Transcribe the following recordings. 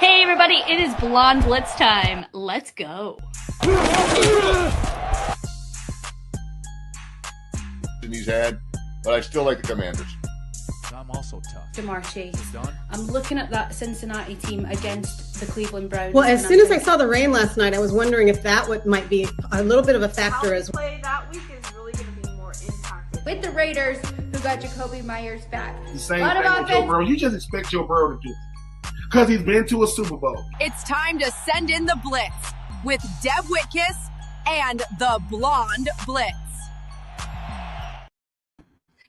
Hey everybody, it is Blonde Blitz time. Let's go. He's had, but I still like the Commanders. I'm also tough. DeMarche. Done. I'm looking at that Cincinnati team against the Cleveland Browns. Well, as soon as I saw the rain last night, I was wondering if that might be a little bit of a factor as well. Play that week is really going to be more impacted. With the Raiders, who got Jacoby Myers back. The same thing with Joe Burrow. You just expect Joe Burrow to do it because he's been to a Super Bowl. It's time to send in the Blitz with Deb Whitcas and the Blonde Blitz.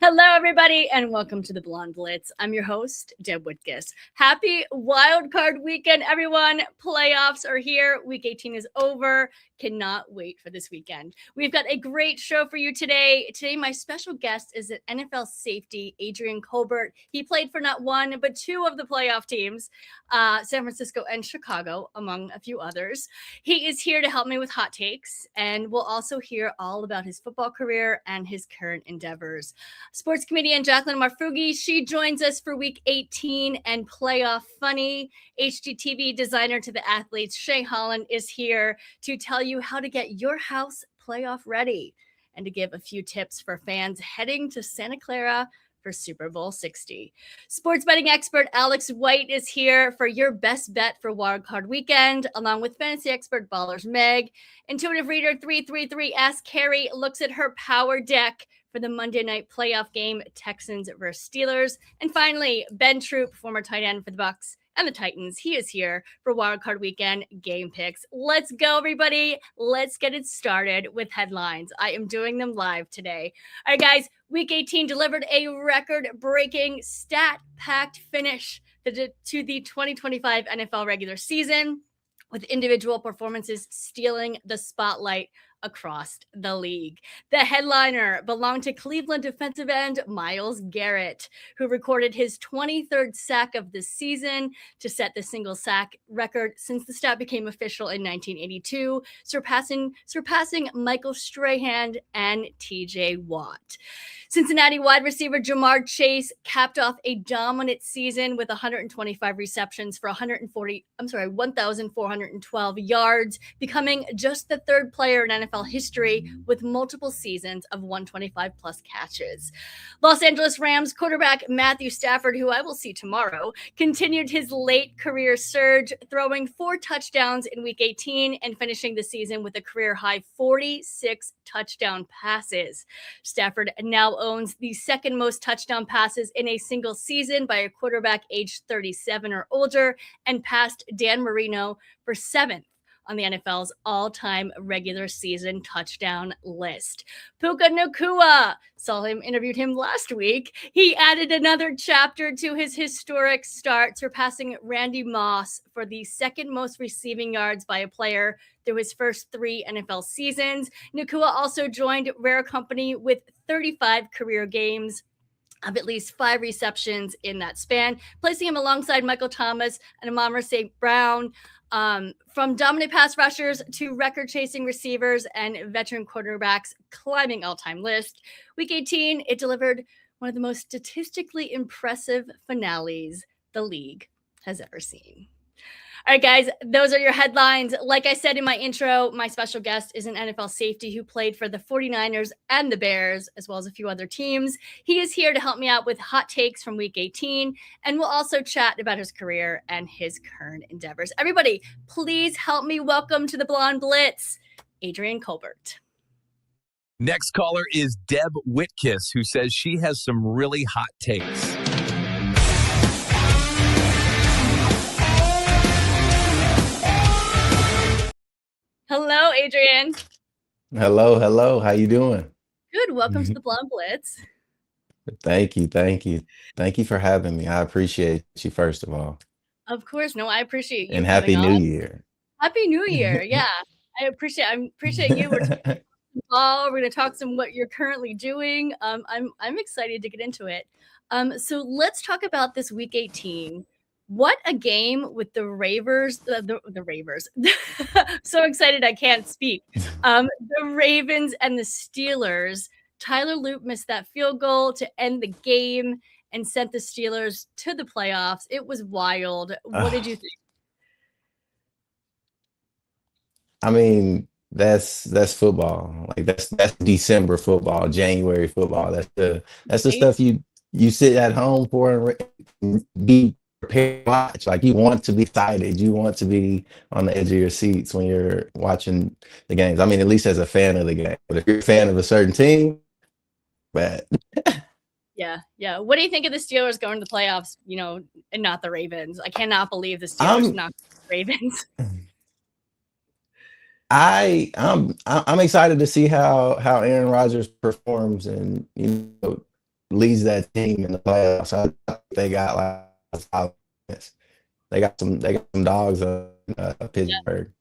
Hello everybody and welcome to the Blonde Blitz. I'm your host, Deb Whitcas. Happy wild card weekend, everyone. Playoffs are here. Week 18 is over. Cannot wait for this weekend. We've got a great show for you today. Today, my special guest is an NFL safety, Adrian Colbert. He played for not one, but two of the playoff teams, San Francisco and Chicago, among a few others. He is here to help me with hot takes, and we'll also hear all about his football career and his current endeavors. Sports comedian Jacqueline Marfugi, she joins us for week 18 and playoff funny. HGTV designer to the athletes, Shay Holland, is here to tell you how to get your house playoff ready and to give a few tips for fans heading to Santa Clara for Super Bowl 60. Sports betting expert Alex White is here for your best bet for wildcard weekend, along with fantasy expert Ballers Meg. Intuitive reader 333 Ask Carrie looks at her power deck for the Monday night playoff game, Texans versus Steelers. And finally, Ben Troop, former tight end for the Bucs and the Titans. He is here for wildcard weekend game picks. Let's go, everybody. Let's get it started with headlines. I am doing them live today. All right, guys, week 18 delivered a record-breaking, stat-packed finish to the 2025 NFL regular season, with individual performances stealing the spotlight across the league. The headliner belonged to Cleveland defensive end Myles Garrett, who recorded his 23rd sack of the season to set the single sack record since the stat became official in 1982, surpassing Michael Strahan and TJ Watt. Cincinnati wide receiver Jamar Chase capped off a dominant season with 125 receptions for 1,412 yards, becoming just the third player in NFL history with multiple seasons of 125 plus catches. Los Angeles Rams quarterback Matthew Stafford, who I will see tomorrow, continued his late career surge, throwing 4 touchdowns in week 18 and finishing the season with a career high 46 touchdown passes. Stafford now owns the second most touchdown passes in a single season by a quarterback aged 37 or older, and passed Dan Marino for 7th on the NFL's all-time regular season touchdown list. Puka Nacua, interviewed him last week. He added another chapter to his historic start, surpassing Randy Moss for the second most receiving yards by a player through his first 3 NFL seasons. Nacua also joined rare company with 35 career games of at least 5 receptions in that span, placing him alongside Michael Thomas and Amon-Ra St. Brown. From dominant pass rushers to record-chasing receivers and veteran quarterbacks climbing all-time list. Week 18, it delivered one of the most statistically impressive finales the league has ever seen. All right, guys, those are your headlines. Like I said in my intro, my special guest is an NFL safety who played for the 49ers and the Bears, as well as a few other teams. He is here to help me out with hot takes from week 18, and we'll also chat about his career and his current endeavors. Everybody, please help me welcome to the Blonde Blitz, Adrian Colbert. Next caller is Deb Whitcas, who says she has some really hot takes. Hello, Adrian. Hello. How you doing? Good. Welcome to the Blonde Blitz. Thank you for having me. I appreciate you, first of all. Of course. No, I appreciate you. And Happy New Year. Happy New Year. Yeah, I appreciate you. We're talking ball. We're going to talk some what you're currently doing. I'm excited to get into it. So let's talk about this week 18. What a game with the Ravers, the Ravers. So excited I can't speak. The Ravens and the Steelers. Tyler Loop missed that field goal to end the game and sent the Steelers to the playoffs. It was wild. What did you think? I mean, that's football. Like that's December football, January football. That's the Right? stuff you sit at home for and be prepared to watch. Like you want to be excited. You want to be on the edge of your seats when you're watching the games. I mean, at least as a fan of the game. But if you're a fan of a certain team, bad. Yeah, yeah. What do you think of the Steelers going to the playoffs, and not the Ravens? I cannot believe the Steelers I'm knocked the Ravens. I'm excited to see how Aaron Rodgers performs and leads that team in the playoffs. I think they got like they got some dogs in Pittsburgh.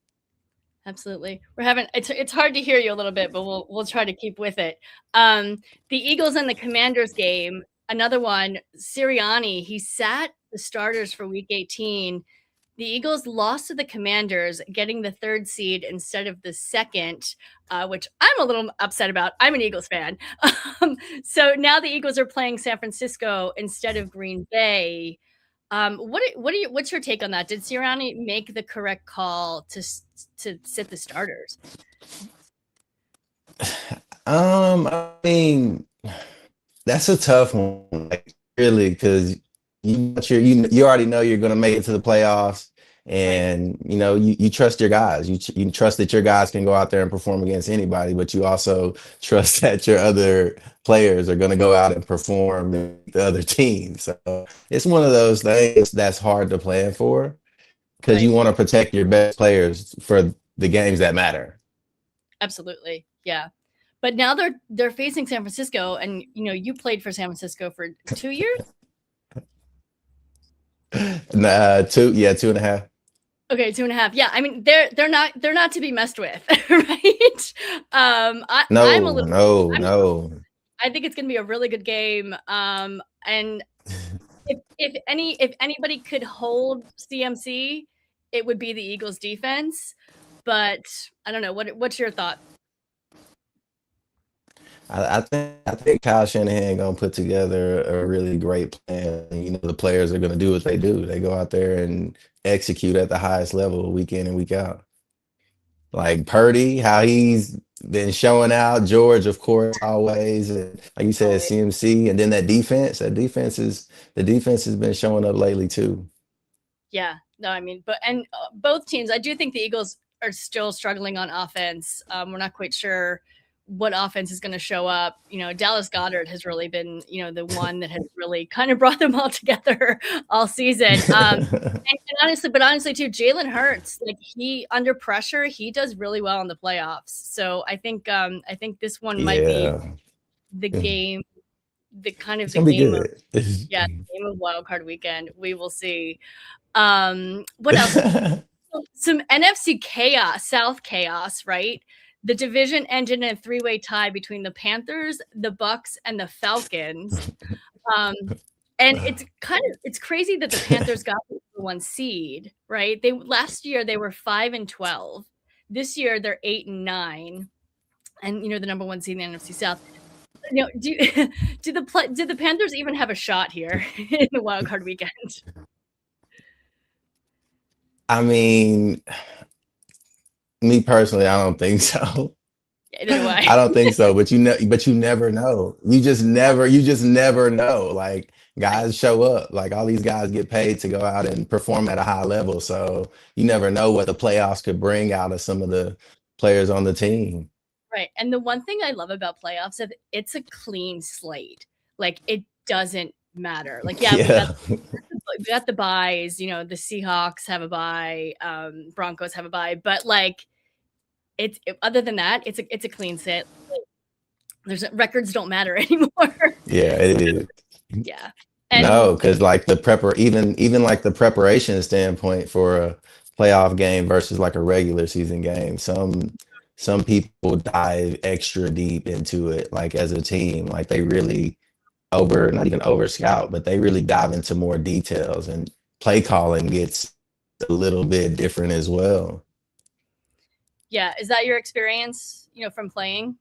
Absolutely. We're having it's hard to hear you a little bit, but we'll try to keep with it. The Eagles and the Commanders game, another one, Sirianni, he sat the starters for week 18. The Eagles lost to the Commanders, getting the 3rd seed instead of the 2nd, which I'm a little upset about. I'm an Eagles fan. So now the Eagles are playing San Francisco instead of Green Bay. What's your take on that? Did Sirianni make the correct call to sit the starters? I mean, that's a tough one, like, really, because you already know you're going to make it to the playoffs, and you trust your guys. You trust that your guys can go out there and perform against anybody, but you also trust that your other players are going to go out and perform with the other team. So it's one of those things that's hard to plan for because Right. you want to protect your best players for the games that matter. Absolutely. Yeah. But now they're facing San Francisco, and you played for San Francisco for 2 years? 2.5. Okay, 2.5. Yeah, I mean they're not to be messed with, right? I'm a little. No. I think it's going to be a really good game. And if anybody could hold CMC, it would be the Eagles defense. But I don't know. What's your thought? I think Kyle Shanahan gonna put together a really great plan. The players are gonna do what they do. They go out there and execute at the highest level week in and week out. Like Purdy, how he's been showing out. George, of course, always. And like you said, CMC, and then that defense. The defense has been showing up lately too. Yeah. No, I mean, both teams. I do think the Eagles are still struggling on offense. We're not quite sure what offense is going to show up. Dallas Goedert has really been, the one that has really kind of brought them all together all season. And honestly too, Jalen Hurts, like he under pressure, he does really well in the playoffs. So I think this one might be the game, the game of, game of wild card weekend. We will see. What else? Some NFC chaos, South chaos, right? The division ended in a 3-way tie between the Panthers, the Bucks, and the Falcons. And it's crazy that the Panthers got the number 1 seed, right? Last year they were 5-12. This year they're 8-9, and the number 1 seed in the NFC South. Did the Panthers even have a shot here in the wild card weekend? I mean, me personally, I don't think so. I don't think so, but you never know. You just never know. Like guys show up, like all these guys get paid to go out and perform at a high level. So you never know what the playoffs could bring out of some of the players on the team. Right. And the one thing I love about playoffs is it's a clean slate. Like it doesn't matter. Like, we got the buys, the Seahawks have a buy, Broncos have a buy, but like other than that, it's a clean set. Records don't matter anymore. Yeah, it is. Yeah. No, because like even like the preparation standpoint for a playoff game versus like a regular season game, some people dive extra deep into it, like as a team, like they really not even over scout, but they really dive into more details, and play calling gets a little bit different as well. Yeah. Is that your experience, from playing?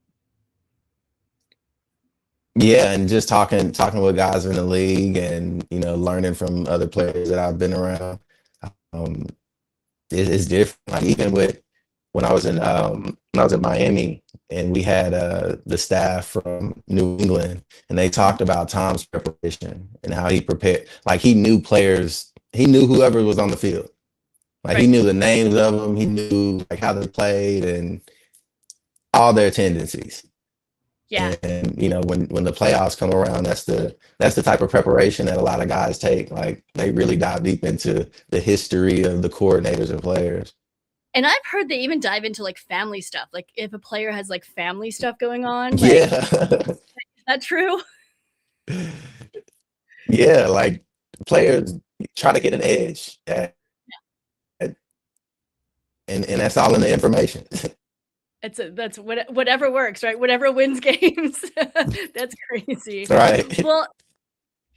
Yeah, and just talking with guys in the league, and learning from other players that I've been around. It's different. Like even with when I was in Miami, and we had the staff from New England, and they talked about Tom's preparation and how he prepared. Like he knew players, he knew whoever was on the field. Like he Right. knew the names of them, he knew like how they played and all their tendencies. Yeah. And when the playoffs come around, that's the type of preparation that a lot of guys take. Like they really dive deep into the history of the coordinators and players. And I've heard they even dive into like family stuff. Like if a player has like family stuff going on, like, Yeah. is that true? Yeah, like players try to get an edge. And that's all in the information. That's whatever works, right? Whatever wins games. That's crazy. Right. Well,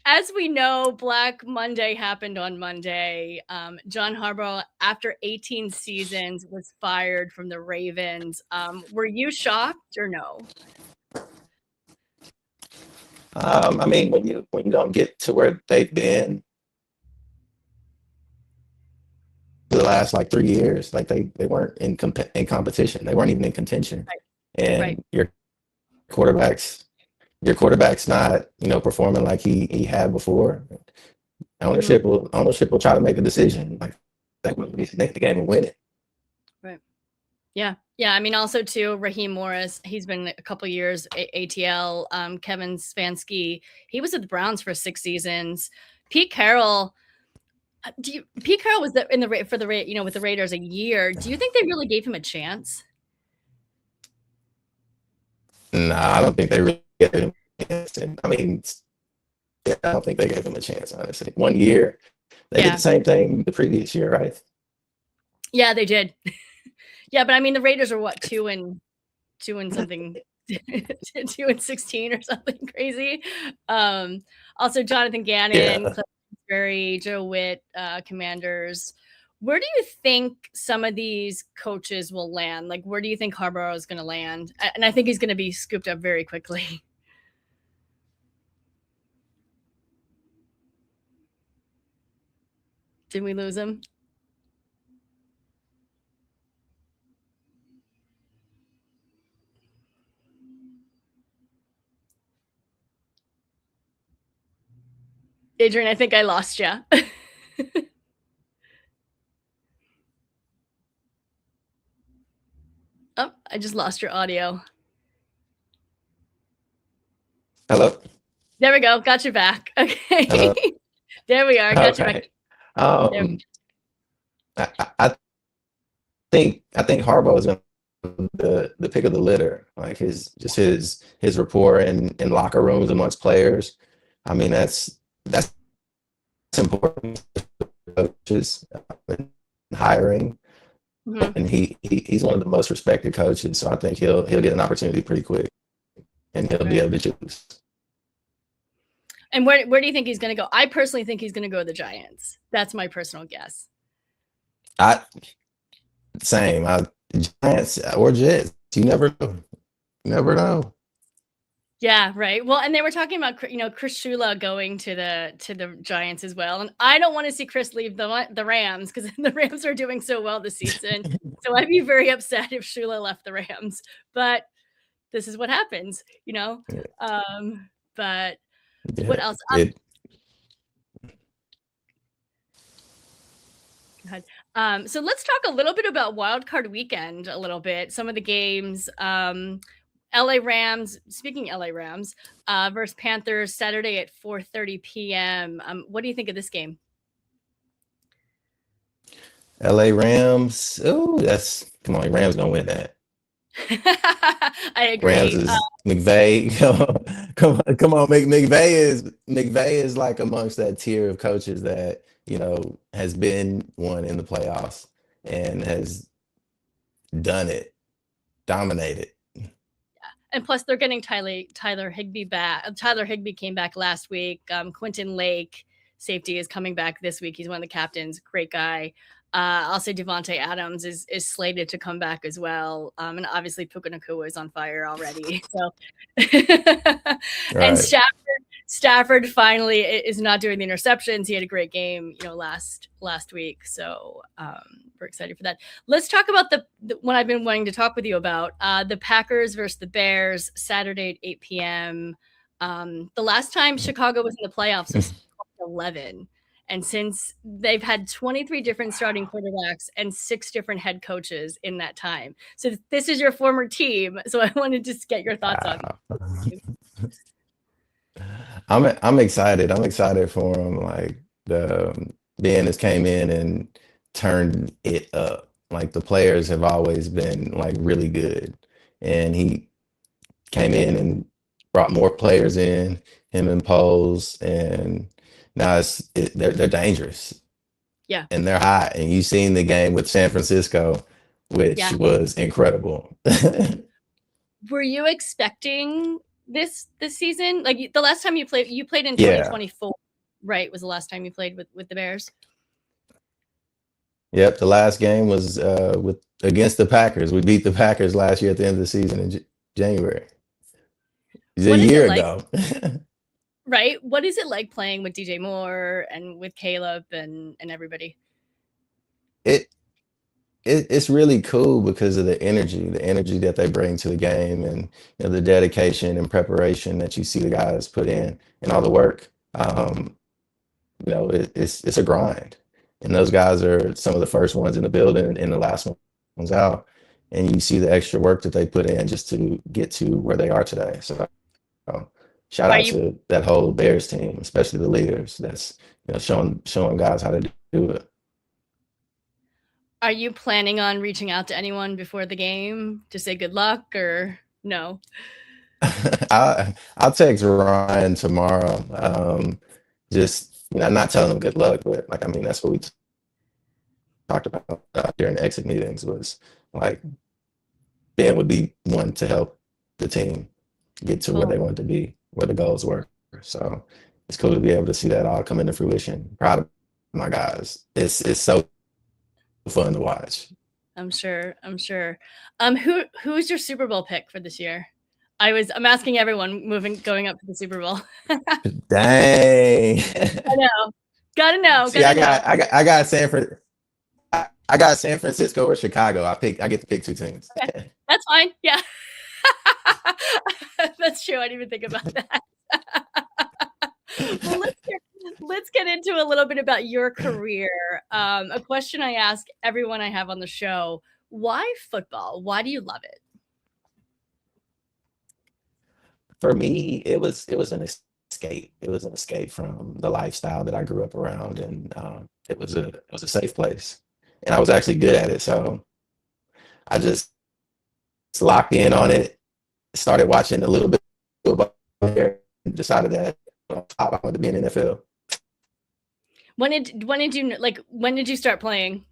as we know, Black Monday happened on Monday. John Harbaugh, after 18 seasons, was fired from the Ravens. Were you shocked or no? I mean, when you don't get to where they've been for the last like 3 years, like they weren't in competition. They weren't even in contention. Right. And Right. your quarterback's not, performing like he had before. Ownership will try to make a decision. Like that would be the game and win it. Right. Yeah. Yeah. I mean, also too, Raheem Morris, he's been a couple years ATL. Kevin Stefanski, he was at the Browns for 6 seasons. Pete Carroll, Pete Carroll was with the Raiders a year. Do you think they really gave him a chance? No, I don't think they really gave him a chance. And, I mean, yeah, I don't think they gave him a chance, honestly. 1 year. They did the same thing the previous year, right? Yeah, they did. Yeah, but I mean, the Raiders are what, 2 and something, 2 and 16 or something crazy. Also Jonathan Gannon, Cliff Kingsbury, Joe Witt, Commanders. Where do you think some of these coaches will land? Like, where do you think Harbaugh is going to land? And I think he's going to be scooped up very quickly. Did we lose him? Adrian, I think I lost you. Oh, I just lost your audio. Hello? There we go. Got you back. Okay. There we are. Got you back. I think Harbaugh is going to be the pick of the litter. Like his rapport in locker rooms amongst players. I mean, that's important. Coaches hiring. Mm-hmm. And he's one of the most respected coaches, so I think he'll get an opportunity pretty quick, and he'll be able to choose. And where do you think he's going to go? I personally think he's going to go to the Giants. That's my personal guess. Giants or Jets. You never know. Never know. Yeah, right. Well, and they were talking about Chris Shula going to the Giants as well, and I don't want to see Chris leave the Rams because the Rams are doing so well this season. So I'd be very upset if Shula left the Rams. But this is what happens, But what else? So let's talk a little bit about Wild Card Weekend a little bit. Some of the games. LA Rams, speaking LA Rams, versus Panthers Saturday at 4:30 p.m. What do you think of this game? LA Rams. Oh, come on, Rams gonna win that. I agree. Rams is McVay. Come on, McVay is like amongst that tier of coaches that has been one in the playoffs and has done it, dominated. And plus, they're getting Tyler Higbee back. Tyler Higbee came back last week. Quentin Lake, safety, is coming back this week. He's one of the captains. Great guy. I'll say Devontae Adams is slated to come back as well. And obviously, Puka Nacua is on fire already. So, Right. And Stafford finally is not doing the interceptions. He had a great game, last week. So we're excited for that. Let's talk about the one I've been wanting to talk with you about, the Packers versus the Bears, Saturday at 8 p.m. The last time Chicago was in the playoffs was 2011. And since they've had 23 different starting quarterbacks and 6 different head coaches in that time. So this is your former team. So I wanted to just get your thoughts on it. I'm excited. I'm excited for him. Like the Ennis came in and turned it up. Like the players have always been like really good, and he came in and brought more players in. Him and Pose, and now they're dangerous. Yeah, and they're hot. And you seen the game with San Francisco, which was incredible. Were you expecting this season? Like the last time you played in 2024, right? Was the last time you played with the Bears? Yep, the last game was against the Packers. We beat the Packers last year at the end of the season in January. It was a year ago. Right? What is it like playing with DJ Moore and with Caleb and everybody? It's really cool because of the energy that they bring to the game, and the dedication and preparation that you see the guys put in and all the work. It's a grind, and those guys are some of the first ones in the building and the last ones out, and you see the extra work that they put in just to get to where they are today. So shout out to that whole Bears team, especially the leaders that's showing guys how to do it. Are you planning on reaching out to anyone before the game to say good luck, or no? I'll text Ryan tomorrow. Just not telling him good luck, but that's what we talked about during the exit meetings, was like Ben would be one to help the team get to where they wanted to be, where the goals were. So it's cool to be able to see that all come into fruition. Proud of my guys. It's so fun to watch. I'm sure. Who's your Super Bowl pick for this year? I'm asking everyone going up to the Super Bowl. Dang. I know. Gotta know. See, I got San Francisco or Chicago. I get to pick 2 teams. Okay. That's fine. Yeah. That's true. I didn't even think about that. Well, let's get into a little bit about your career. A question I ask everyone I have on the show: why football? Why do you love it? For me, it was an escape. It was an escape from the lifestyle that I grew up around, and it was a safe place, and I was actually good at it. So I just locked in on it. Started watching a little bit about there, and decided that I wanted to be in the NFL. When did you start playing?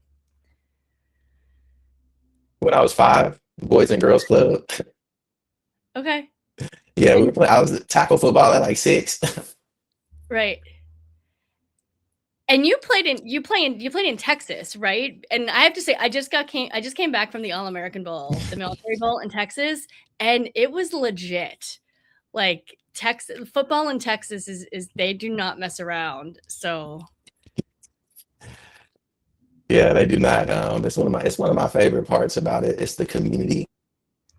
When I was 5, Boys and Girls Club. Okay. Yeah, we were playing. I was tackle football at like 6. Right. And you played in Texas, right? And I have to say, I just came back from the All-American Bowl, the Military Bowl in Texas, and it was legit. Like Texas football in Texas is they do not mess around. So yeah, they do not. It's one of my favorite parts about it. It's the community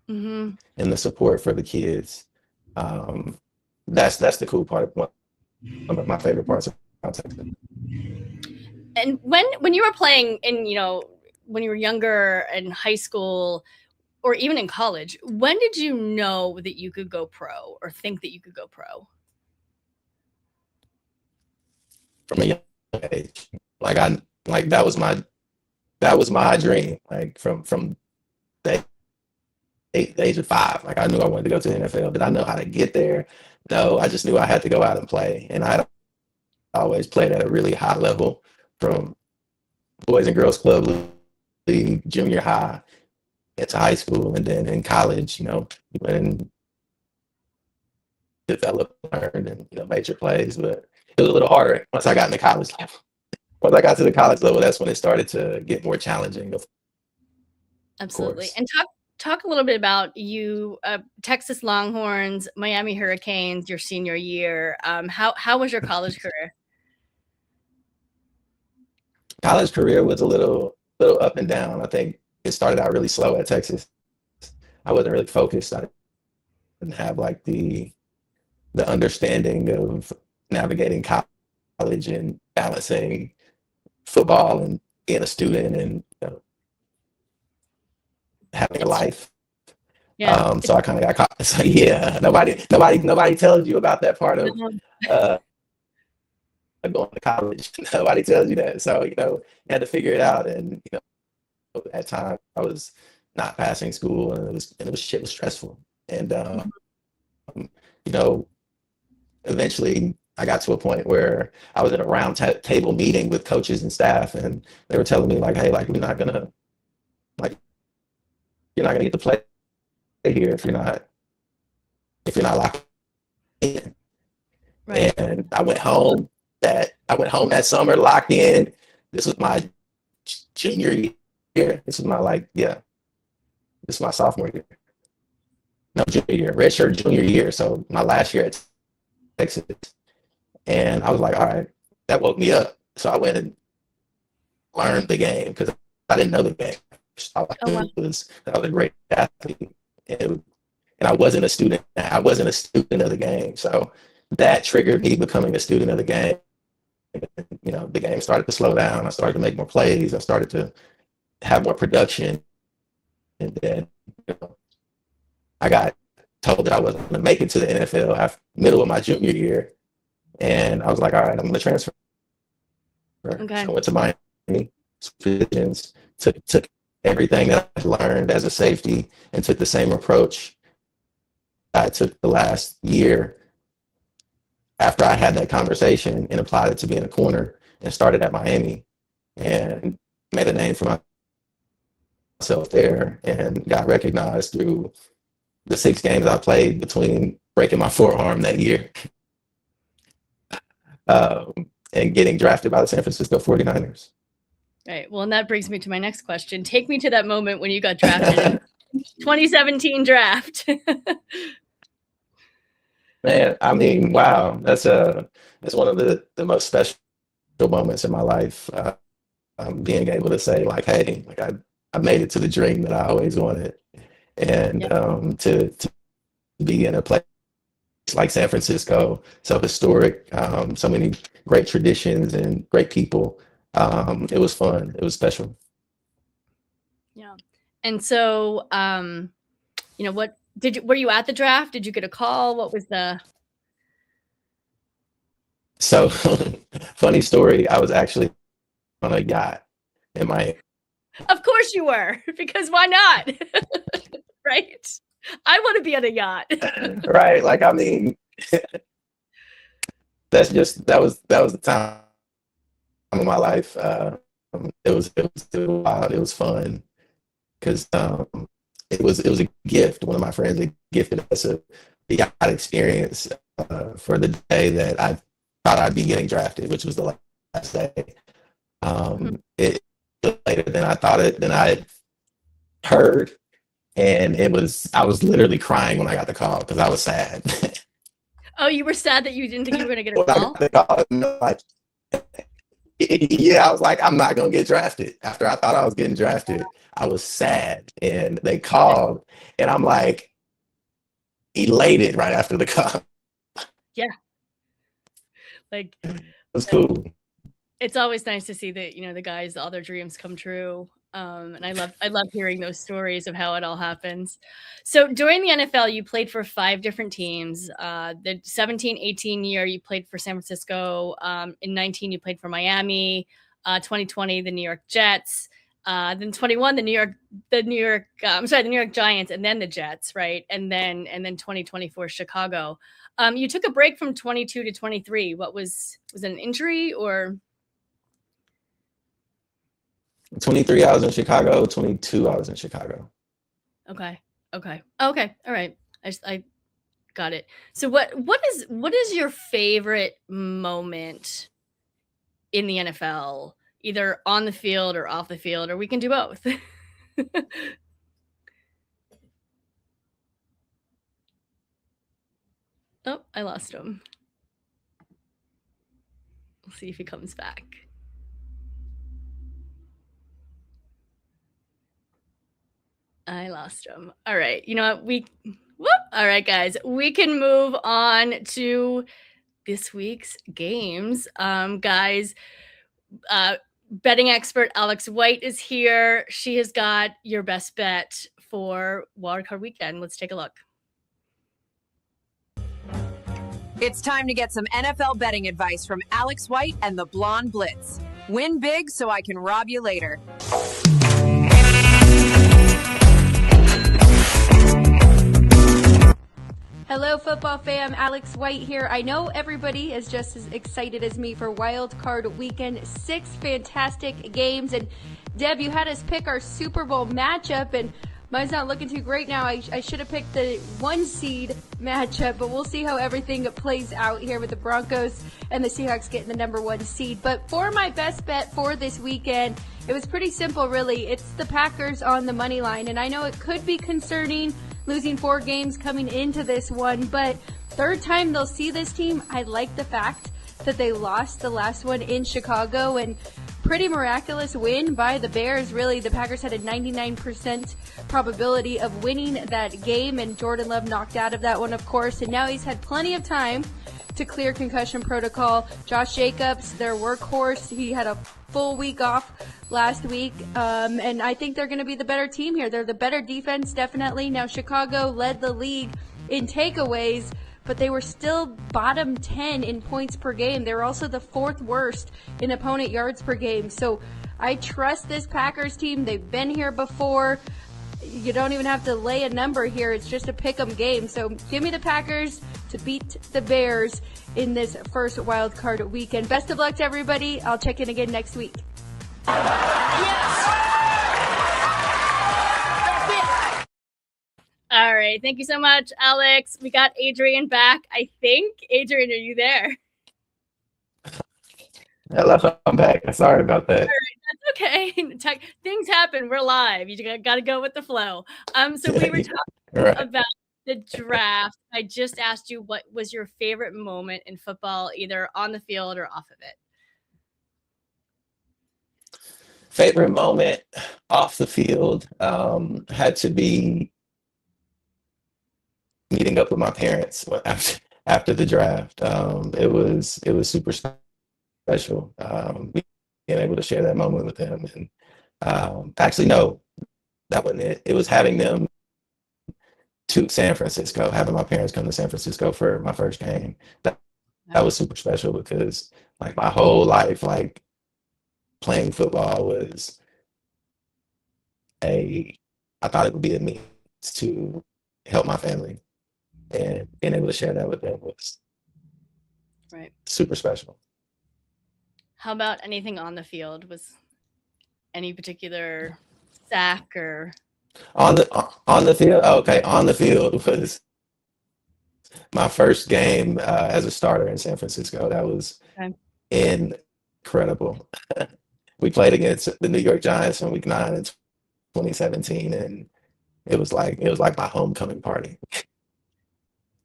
and the support for the kids. That's the cool part. One of my favorite parts about Texas. And when you were playing when you were younger in high school or even in college, when did you know that you could go pro or think that you could go pro? From a young age, that was my dream. Like from the age of 5, I knew I wanted to go to the NFL. Did I know how to get there? No, I just knew I had to go out and play, and I always played at a really high level, from Boys and Girls Club League, junior high, into high school, and then in college, you went and developed, learned, and made your plays. But it was a little harder once I got into college level. Once I got to the college level, that's when it started to get more challenging. Absolutely. Course. And talk a little bit about you, Texas Longhorns, Miami Hurricanes, your senior year. How was your college career? College career was a little up and down. I think it started out really slow at Texas. I wasn't really focused. I didn't have like the understanding of navigating college and balancing football and being a student and having a life. Yeah. So I kind of got caught. So yeah, nobody tells you about that part of going to college. Nobody tells you that. So you had to figure it out. And at time I was not passing school, and it was stressful. And you know, eventually I got to a point where I was in a round table meeting with coaches and staff, and they were telling me like, hey, like you're not gonna get to play here if you're not locked in. Right. And I went home that summer locked in. This was my junior year. This is my sophomore year. No, junior year, redshirt junior year. So my last year at Texas. And I was like, all right, that woke me up. So I went and learned the game because I didn't know the game. So I was a great athlete. And I wasn't a student. I wasn't a student of the game. So that triggered me becoming a student of the game. The game started to slow down. I started to make more plays. I started to have more production. And then I got told that I wasn't going to make it to the NFL after middle of my junior year. And I was like, all right, I'm going to transfer. Okay. So I went to Miami, positions, took everything that I learned as a safety and took the same approach I took the last year after I had that conversation and applied it to being a corner and started at Miami and made a name for myself there and got recognized through the 6 games I played between breaking my forearm that year and getting drafted by the San Francisco 49ers. Right. Well, and that brings me to my next question. Take me to that moment when you got drafted in 2017 draft. Man, I mean, wow, that's one of the most special moments in my life. Being able to say like, hey, like I made it to the dream that I always wanted, and to be in a place like San Francisco, so historic, so many great traditions and great people. It was fun. It was special. Yeah. And so, what were you at the draft? Did you get a call? What was the? So funny story. I was actually on a yacht in Miami. Of course you were, because why not? Right. I want to be on a yacht. Right. Like, I mean, that was the time of my life. It was wild. It was fun because it was a gift. One of my friends had gifted us a yacht experience for the day that I thought I'd be getting drafted, which was the last day. It was later than I thought than I had heard. And I was literally crying when I got the call because I was sad. Oh, you were sad that you didn't think you were going to get a When I call? got the call, yeah, I was like, I'm not going to get drafted. After I thought I was getting drafted, I was sad. And they called, and I'm like elated right after the call. Yeah. Like, It was cool. it's always nice to see that, the guys, all their dreams come true. And I love hearing those stories of how it all happens. So during the NFL, you played for 5 different teams. The 17-18 year, you played for San Francisco. In 19, you played for Miami. 2020, the New York Jets. Then 21, the New York Giants, and then the Jets, right? And then 2024, Chicago. You took a break from 22 to 23. What was it an injury or? 23, I was in Chicago. 22, I was in Chicago. Okay. All right. I got it. So what is your favorite moment in the NFL, either on the field or off the field, or we can do both? Oh, I lost him. We'll see if he comes back. I lost him. All right. You know what? All right, guys. We can move on to this week's games. Guys, betting expert Alex White is here. She has got your best bet for wildcard weekend. Let's take a look. It's time to get some NFL betting advice from Alex White and the Blonde Blitz. Win big so I can rob you later. Hello, football fam. Alex White here. I know everybody is just as excited as me for Wild Card Weekend. 6 fantastic games. And Deb, you had us pick our Super Bowl matchup, and mine's not looking too great now. I should have picked the 1 seed matchup, but we'll see how everything plays out here with the Broncos and the Seahawks getting the number 1 seed. But for my best bet for this weekend, it was pretty simple, really. It's the Packers on the money line, and I know it could be concerning losing 4 games coming into this one, but third time they'll see this team. I like the fact that they lost the last one in Chicago, and pretty miraculous win by the Bears. Really, the Packers had a 99% probability of winning that game, and Jordan Love knocked out of that one, of course, and now he's had plenty of time to clear concussion protocol. Josh Jacobs, their workhorse, he had a full week off last week, and I think they're going to be the better team here. They're the better defense, definitely. Now, Chicago led the league in takeaways, but they were still bottom 10 in points per game. They were also the 4th worst in opponent yards per game. So I trust this Packers team. They've been here before. You don't even have to lay a number here. It's just a pick 'em game. So give me the Packers to beat the Bears in this first wild card weekend. Best of luck to everybody. I'll check in again next week. All right. Thank you so much, Alex. We got Adrian back, I think. Adrian, are you there? Hello, I'm back. Sorry about that. All right, that's okay. Things happen. We're live. You got to go with the flow. So we were talking about the draft. I just asked you what was your favorite moment in football, either on the field or off of it. Favorite moment off the field had to be meeting up with my parents after the draft. It was super special, being able to share that moment with them. And actually, no, that wasn't it. It was having them to San Francisco, having my parents come to San Francisco for my first game. That was super special because, like, my whole life, like, playing football was I thought it would be a means to help my family, and being able to share that with them was super special. How about anything on the field? Was any particular sack or on the field? Okay, on the field was my first game as a starter in San Francisco. That was incredible. We played against the New York Giants in Week 9 in 2017, and it was like my homecoming party.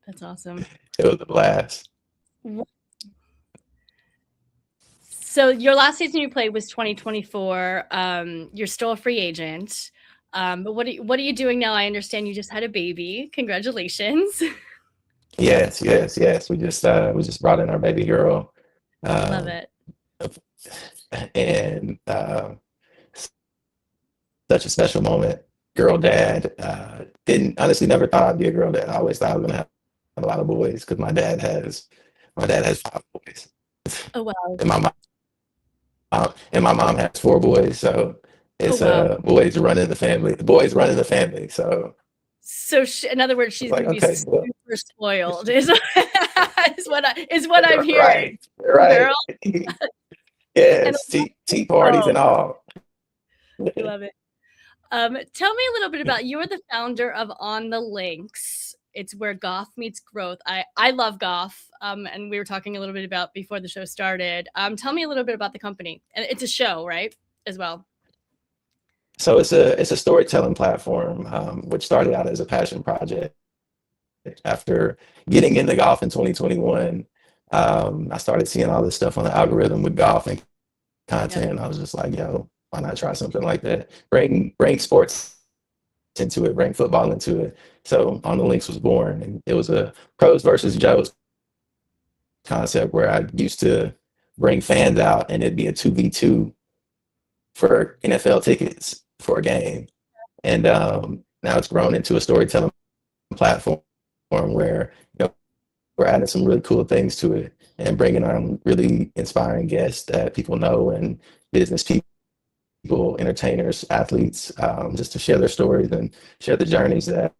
That's awesome. It was a blast. So your last season you played was 2024. You're still a free agent. But what are you doing now? I understand you just had a baby. Congratulations. Yes. We just brought in our baby girl. Love it. And such a special moment. Girl dad. Never thought I'd be a girl dad. I always thought I was gonna have a lot of boys because my dad has 5 boys. Oh wow. And my mom has 4 boys, so it's boys running the family. The boys running the family. So in other words, she's like, gonna be super spoiled. Is what I'm hearing. Right. Yes, tea parties and all. I love it. Tell me a little bit about, you're the founder of On the Links. It's where Goff meets growth. I love Goff, and we were talking a little bit about before the show started. Tell me a little bit about the company. And it's a show, right, as well? So it's a storytelling platform, which started out as a passion project. After getting into golf in 2021, I started seeing all this stuff on the algorithm with golf and content. And I was just like, yo, why not try something like that? Bring sports into it, bring football into it. So On the Links was born, and it was a pros versus Joes concept where I used to bring fans out and it'd be a 2v2 for NFL tickets for a game. And now it's grown into a storytelling platform where we're adding some really cool things to it and bringing on really inspiring guests that people know and business people, entertainers, athletes, just to share their stories and share the journeys that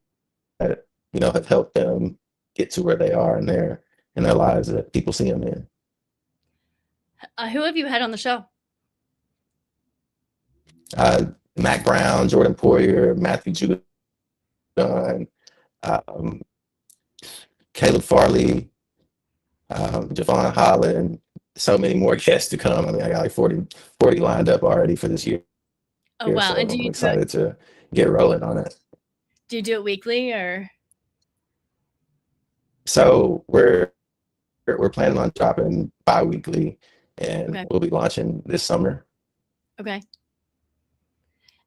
have helped them get to where they are in their lives that people see them in. Who have you had on the show? Mac Brown, Jordan Poyer, Matthew Judon, Caleb Farley, Javon Holland, so many more guests to come. I mean, I got like 40 lined up already for this year. Oh, wow. So And I'm excited to get rolling on it. Do you do it weekly or? So we're planning on dropping bi-weekly, and Okay. we'll be launching this summer. Okay.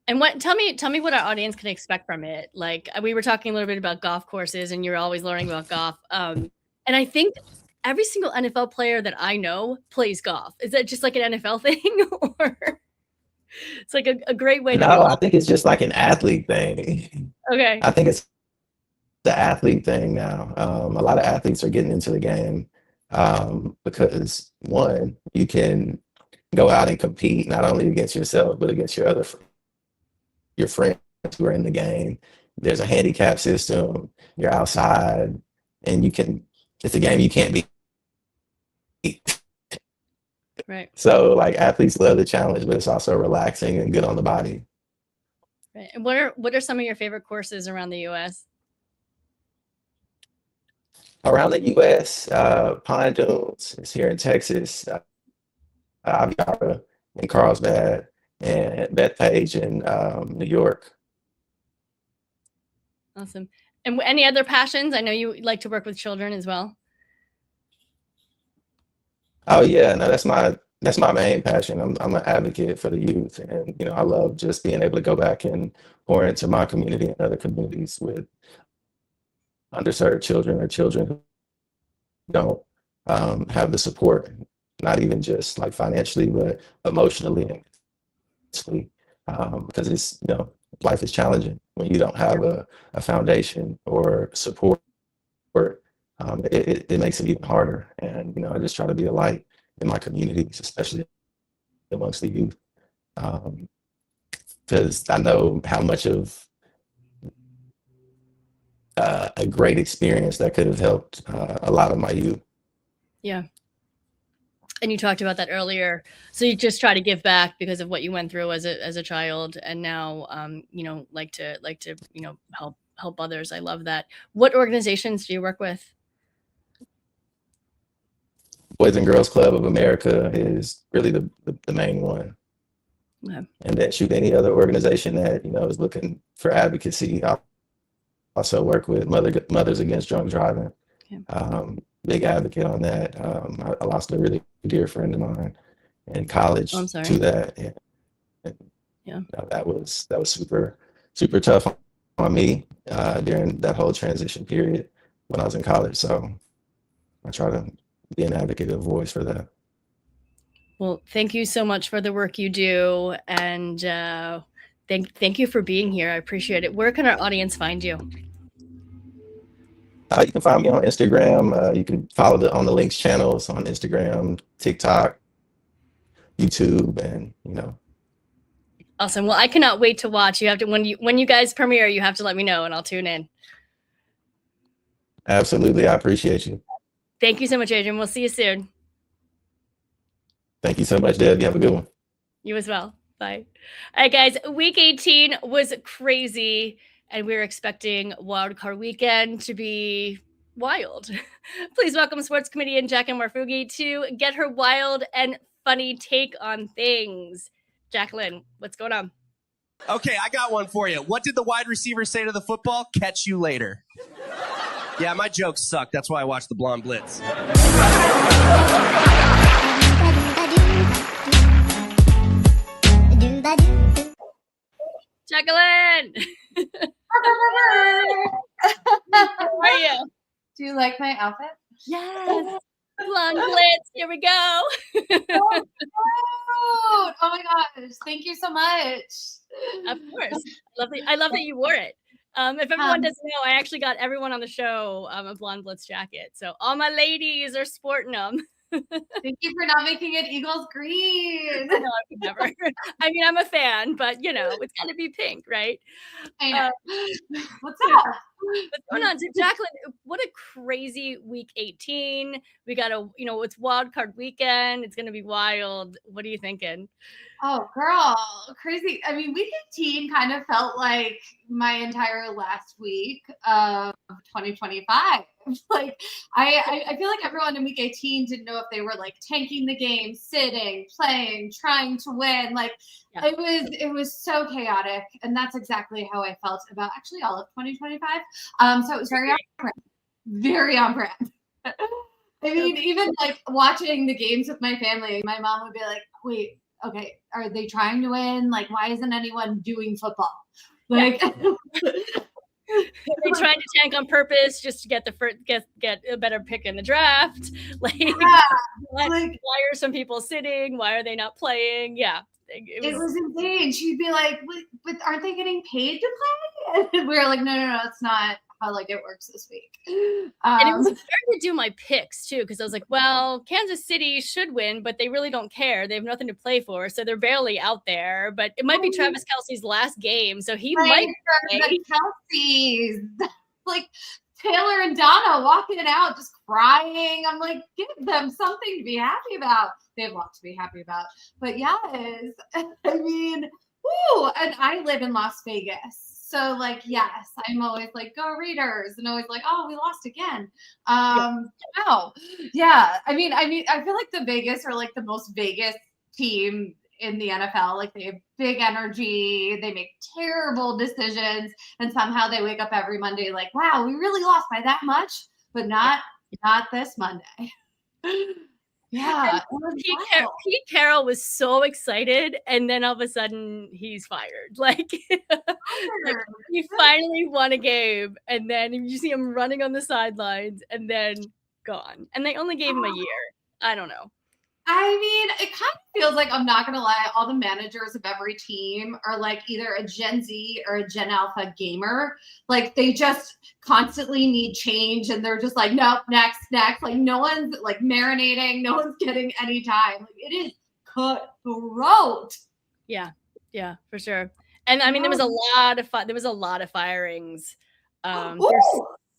And tell me what our audience can expect from it. Like, we were talking a little bit about golf courses and you're always learning about golf. And I think every single NFL player that I know plays golf. Is that just like an NFL thing, or it's like a great way to No, I think it's just like an athlete thing. Okay. I think it's the athlete thing now. A lot of athletes are getting into the game because, one, you can go out and compete not only against yourself but against your friends who are in the game. There's a handicap system. You're outside, and it's a game you can't beat. Right. So, like, athletes love the challenge, but it's also relaxing and good on the body. Right. And what are some of your favorite courses around the U.S.? Around the U.S., Pine Dunes is here in Texas, Aviara in Carlsbad, and Bethpage in New York. Awesome. And any other passions? I know you like to work with children as well. Oh yeah, no, that's my main passion. I'm an advocate for the youth, and I love just being able to go back and pour into my community and other communities with underserved children or children who don't have the support, not even just like financially, but emotionally and mentally, because it's life is challenging when you don't have a foundation or support. It makes it even harder, and I just try to be a light in my communities, especially amongst the youth, because I know how much of a great experience that could have helped a lot of my youth. Yeah. And you talked about that earlier. So you just try to give back because of what you went through as a child, and now like to help others. I love that. What organizations do you work with? Boys and Girls Club of America is really the main one. Yeah. And then any other organization that is looking for advocacy. I also work with Mothers Against Drunk Driving. Yeah. Big advocate on that. I lost a really dear friend of mine in college I'm sorry. to that. And Yeah. that was super, super tough on me during that whole transition period when I was in college. So I try to be an advocate, a voice for that. Well, thank you so much for the work you do, and thank you for being here. I appreciate it. Where can our audience find you? You can find me on Instagram. You can follow the On the Links channels on Instagram, TikTok, YouTube, and Awesome. Well, I cannot wait to watch. You have to when you guys premiere, you have to let me know, and I'll tune in. Absolutely, I appreciate you. Thank you so much, Adrian. We'll see you soon. Thank you so much, Deb. You have a good one. You as well. Bye. All right, guys. Week 18 was crazy, and we're expecting Wild Card Weekend to be wild. Please welcome sports comedian Jacqueline Marfugi to get her wild and funny take on things. Jacqueline, what's going on? Okay, I got one for you. What did the wide receiver say to the football? Catch you later. Yeah, my jokes suck. That's why I watch the Blonde Blitz. Jacqueline! How are you? Do you like my outfit? Yes. Blonde Blitz, here we go. Oh my gosh, thank you so much. Of course. I love that you wore it. If everyone doesn't know, I actually got everyone on the show a Blonde Blitz jacket. So all my ladies are sporting them. Thank you for not making it Eagles green. No, I would never. I mean, I'm a fan, but it's got to be pink, right? I know. What's up? What's going on? So Jacqueline, what a crazy week 18. We got it's wild card weekend. It's going to be wild. What are you thinking? Oh, girl, crazy. I mean, week 18 kind of felt like my entire last week of 2025. Like, I feel like everyone in week 18 didn't know if they were like tanking the game, sitting, playing, trying to win. Like, yeah. It was so chaotic. And that's exactly how I felt about actually all of 2025. So it was very on brand. Very on brand. I mean, even like watching the games with my family, my mom would be like, wait, okay, are they trying to win? Like, why isn't anyone doing football? Like, they trying to tank on purpose just to get get a better pick in the draft. Like, why are some people sitting? Why are they not playing? Yeah, it was insane. She'd be like, but aren't they getting paid to play? And we were like, no, it's not how like it works this week. And it was hard to do my picks too, because I was like, well, Kansas City should win, but they really don't care. They have nothing to play for, so they're barely out there. But it might be Travis Kelce's last game, so he might play. Kelsey's like Taylor and Donna walking out just crying. I'm like, give them something to be happy about. They have a lot to be happy about. But yes, I mean, woo, and I live in Las Vegas. So like, yes, I'm always like, go Raiders, and always like, oh, we lost again. Wow. Yeah. I mean, I feel like the Vegas are like the most Vegas team in the NFL. Like, they have big energy, they make terrible decisions, and somehow they wake up every Monday like, wow, we really lost by that much, but not this Monday. Yeah, Pete Carroll was so excited, and then all of a sudden he's fired. Like, he finally won a game, and then you see him running on the sidelines, and then gone. And they only gave him a year. I don't know. I mean, it kind of feels like, I'm not going to lie, all the managers of every team are like either a Gen Z or a Gen Alpha gamer. Like, they just constantly need change, and they're just like, nope, next. Like, no one's like marinating. No one's getting any time. Like, it is cutthroat. Yeah, for sure. And I mean, there was a lot of firings. There's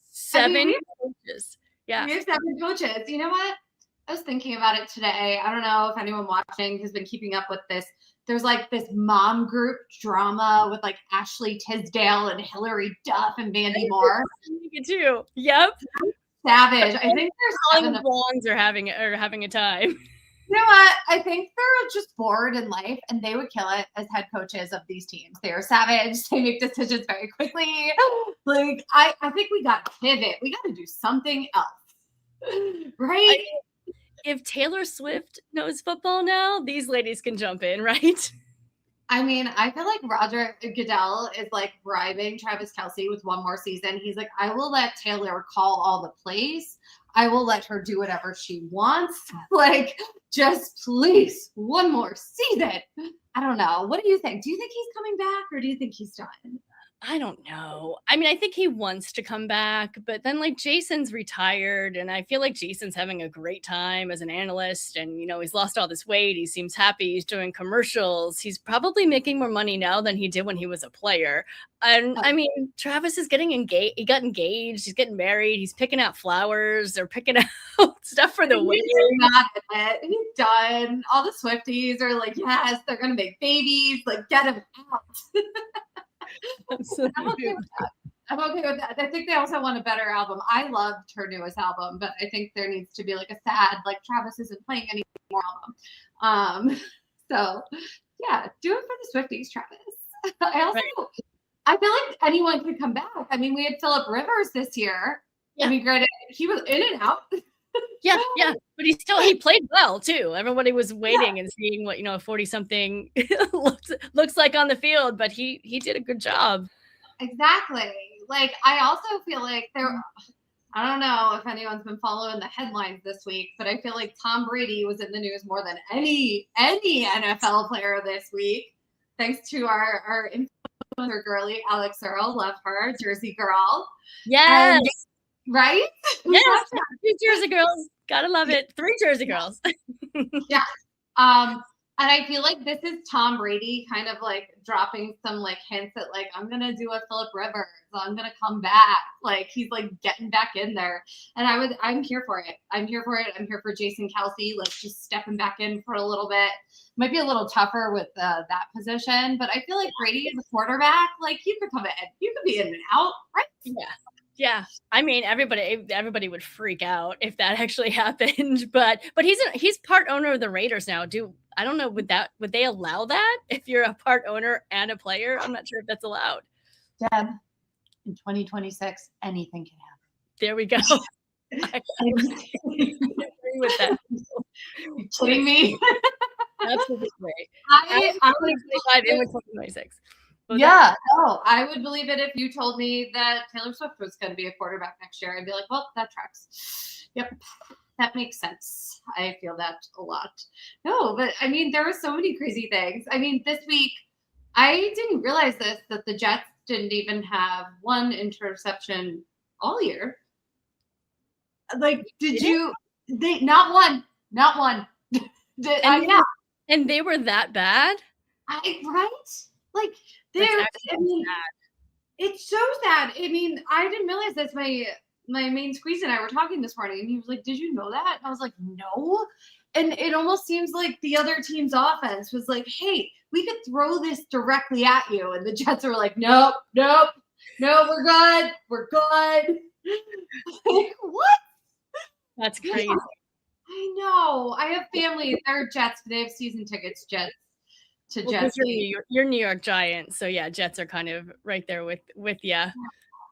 7 coaches. Yeah, we have 7 coaches. You know what? I was thinking about it today. I don't know if anyone watching has been keeping up with this. There's like this mom group drama with like Ashley Tisdale and Hillary Duff and Vandy Moore. You too. Yep. Savage. I think there's all the blondes are having a time. You know what? I think they're just bored in life, and they would kill it as head coaches of these teams. They are savage. They make decisions very quickly. Like, I think we got to pivot. We got to do something else. Right? If Taylor Swift knows football now, these ladies can jump in, right? I mean, I feel like Roger Goodell is like bribing Travis Kelce with one more season. He's like, I will let Taylor call all the plays. I will let her do whatever she wants. Like, just please, one more season. I don't know. What do you think? Do you think he's coming back, or do you think he's done? I don't know. I mean, I think he wants to come back, but then like Jason's retired, and I feel like Jason's having a great time as an analyst, and he's lost all this weight. He seems happy. He's doing commercials. He's probably making more money now than he did when he was a player. And I mean, Travis is getting engaged. He got engaged. He's getting married. He's picking out flowers. They're picking out stuff for the wedding. He's not in it. He's done. All the Swifties are like, yes, they're going to make babies. Like, get him out. I'm okay with that. I think they also want a better album. I loved her newest album, but I think there needs to be like a sad, like, Travis isn't playing any more album. So yeah, do it for the Swifties, Travis. I feel like anyone could come back. I mean, we had Phillip Rivers this year. Yeah. I mean, granted, he was in and out. Yeah, but he played well too. Everybody was waiting and seeing what 40-something looks like on the field, but he did a good job. Exactly. Like, I also feel like I don't know if anyone's been following the headlines this week, but I feel like Tom Brady was in the news more than any NFL player this week, thanks to our influencer girly, Alex Earl. Love her, Jersey girl. Yes. Right? Yes. 2 Jersey girls. Gotta love it. 3 Jersey girls. Yeah. And I feel like this is Tom Brady kind of like dropping some like hints at like, I'm gonna do a Phillip Rivers, I'm gonna come back. Like, he's like getting back in there. And I'm here for it. I'm here for it. I'm here for Jason Kelsey, like just stepping back in for a little bit. Might be a little tougher with that position, but I feel like Brady is a quarterback. Like, you could come in, you could be in and out, right? Yeah. I mean, everybody would freak out if that actually happened. But he's part owner of the Raiders now. I don't know, would they allow that if you're a part owner and a player? I'm not sure if that's allowed. Deb, in 2026, anything can happen. There we go. I agree with that. You kidding me? Absolutely. I would 2025 in with 2026. Yeah, no, I would believe it if you told me that Taylor Swift was going to be a quarterback next year. I'd be like, well, that tracks. Yep, that makes sense. I feel that a lot. No, but I mean, there were so many crazy things. I mean, this week, I didn't realize that the Jets didn't even have one interception all year. Like, did you? They not one. And they were that bad. Right? Like, it's so sad. I mean, I didn't realize this. My main squeeze and I were talking this morning, and he was like, "Did you know that?" And I was like, "No." And it almost seems like the other team's offense was like, "Hey, we could throw this directly at you," and the Jets are like, "Nope, no, we're good. Like, what? That's crazy. I know. I have family. They're Jets. They have season tickets. Jets. Jets. You're New York Giants, so yeah, Jets are kind of right there with you.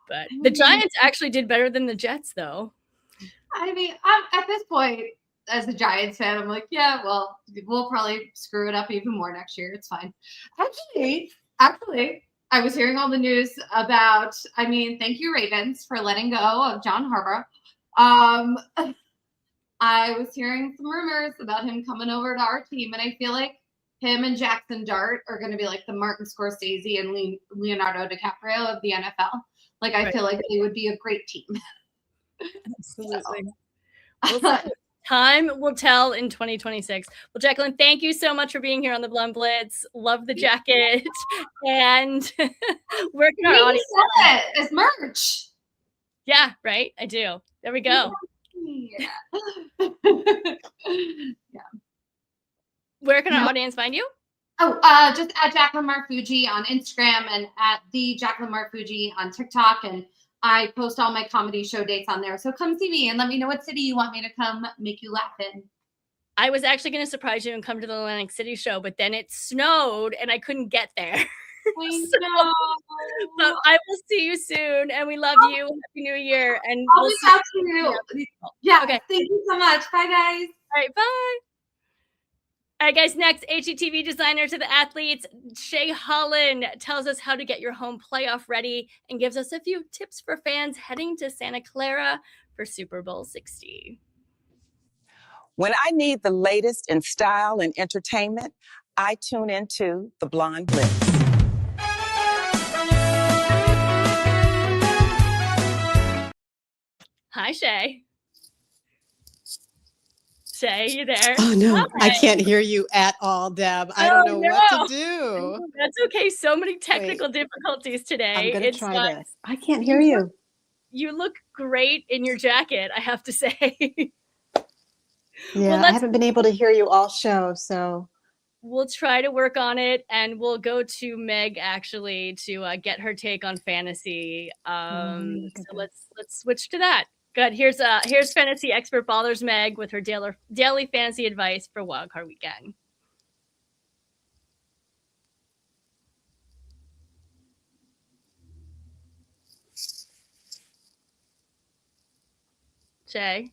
But the Giants actually did better than the Jets, though. I mean, I'm at this point as a Giants fan, I'm like, yeah, well, we'll probably screw it up even more next year. It's fine. Actually, I was hearing all the news about. I mean, thank you, Ravens, for letting go of John Harbaugh. I was hearing some rumors about him coming over to our team, and I feel like him and Jackson Dart are going to be like the Martin Scorsese and Leonardo DiCaprio of the NFL. Like, I feel like they would be a great team. Absolutely. So. Time will tell in 2026. Well, Jacqueline, thank you so much for being here on the Blonde Blitz. Love the jacket. And where can our audience sell it as merch? Yeah, right. I do. There we go. Yeah. Where can our audience find you? Oh, just at Jacqueline Marfuji on Instagram and at the Jacqueline Marfuji on TikTok. And I post all my comedy show dates on there. So come see me and let me know what city you want me to come make you laugh in. I was actually going to surprise you and come to the Atlantic City show, but then it snowed and I couldn't get there. So I will see you soon, and we love you. Happy New Year, and I'll reach out to you. Yeah. Okay. Thank you so much. Bye, guys. All right. Bye. All right, guys. Next, HGTV designer to the athletes, Shay Holland tells us how to get your home playoff ready and gives us a few tips for fans heading to Santa Clara for Super Bowl 60. When I need the latest in style and entertainment, I tune into the Blonde Blitz. Hi, Shay. Shay, you there? Oh, no. Hi. I can't hear you at all, Deb. I don't know what to do. That's okay. So many technical difficulties today. I'm going to try this. I can't hear you. You look great in your jacket, I have to say. Yeah, I haven't been able to hear you all show, so. We'll try to work on it, and we'll go to Meg actually to get her take on fantasy. So let's switch to that. Good. Here's fantasy expert Ballers Meg with her daily fantasy advice for Wildcard Weekend. Shay?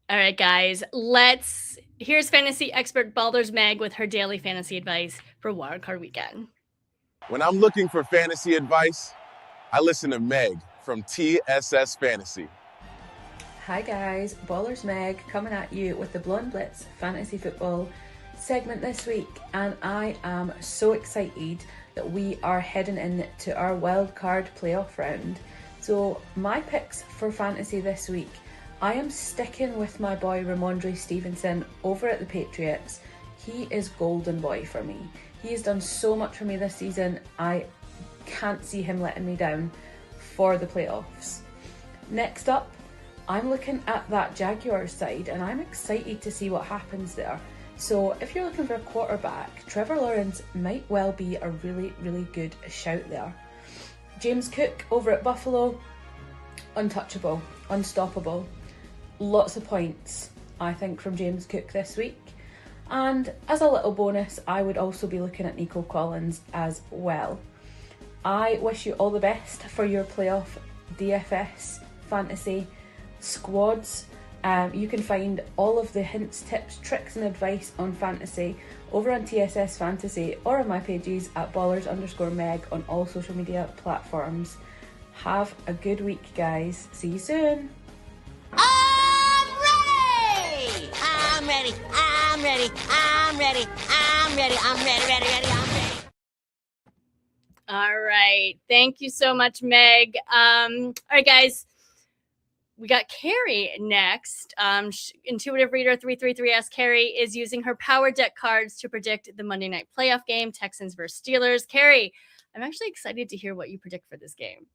All right, guys, here's fantasy expert Baldur's Meg with her daily fantasy advice for Wildcard Weekend. When I'm looking for fantasy advice, I listen to Meg from TSS Fantasy. Hi guys, Ballers Meg coming at you with the Blonde Blitz fantasy football segment this week, and I am so excited that we are heading into our wild card playoff round. So my picks for fantasy this week, I am sticking with my boy Ramondre Stevenson over at the Patriots. He is golden boy for me. He has done so much for me this season. I can't see him letting me down for the playoffs. Next up, I'm looking at that Jaguars side and I'm excited to see what happens there. So if you're looking for a quarterback, Trevor Lawrence might well be a really, really good shout there. James Cook over at Buffalo, untouchable, unstoppable. Lots of points, I think, from James Cook this week. And as a little bonus, I would also be looking at Nico Collins as well. I wish you all the best for your playoff DFS fantasy squads. You can find all of the hints, tips, tricks and advice on fantasy over on TSS Fantasy or on my pages at ballers_meg on all social media platforms. Have a good week, guys. See you soon. I'm ready. I'm ready. I'm ready. I'm ready. I'm ready. All right. Thank you so much, Meg. All right, guys. We got Carrie next. Intuitive Reader 333 asks, Carrie is using her Power Deck cards to predict the Monday night playoff game, Texans versus Steelers. Carrie, I'm actually excited to hear what you predict for this game.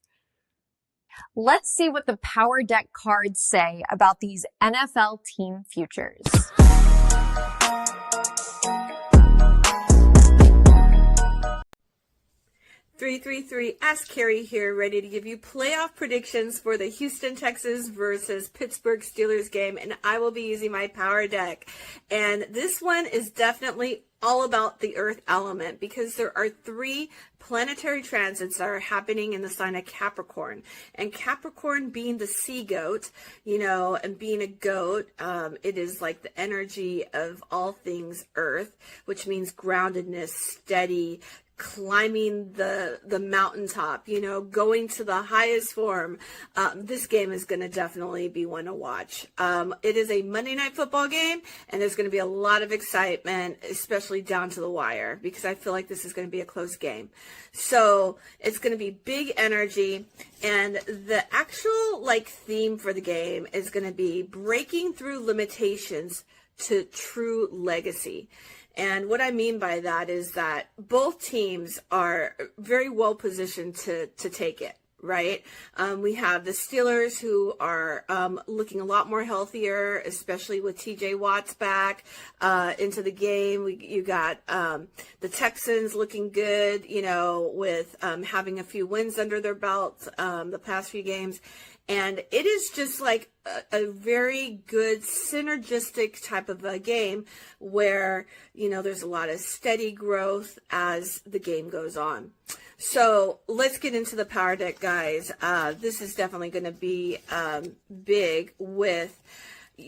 Let's see what the Power Deck cards say about these NFL team futures. Ask Carrie here, ready to give you playoff predictions for the Houston Texans versus Pittsburgh Steelers game, and I will be using my Power Deck. And this one is definitely all about the Earth element because there are 3 planetary transits that are happening in the sign of Capricorn. And Capricorn being the sea goat, and being a goat, it is like the energy of all things Earth, which means groundedness, steady, climbing the mountaintop, going to the highest form. This game is going to definitely be one to watch. It is a Monday night football game, and there's going to be a lot of excitement, especially down to the wire, because I feel like this is going to be a close game. So it's going to be big energy, and the actual theme for the game is going to be breaking through limitations to true legacy. And what I mean by that is that both teams are very well positioned to take it, right? We have the Steelers, who are looking a lot more healthier, especially with TJ Watt's back into the game. You got the Texans looking good, with having a few wins under their belt the past few games. And it is just like a very good synergistic type of a game where, there's a lot of steady growth as the game goes on. So let's get into the Power Deck, guys. This is definitely going to be big with...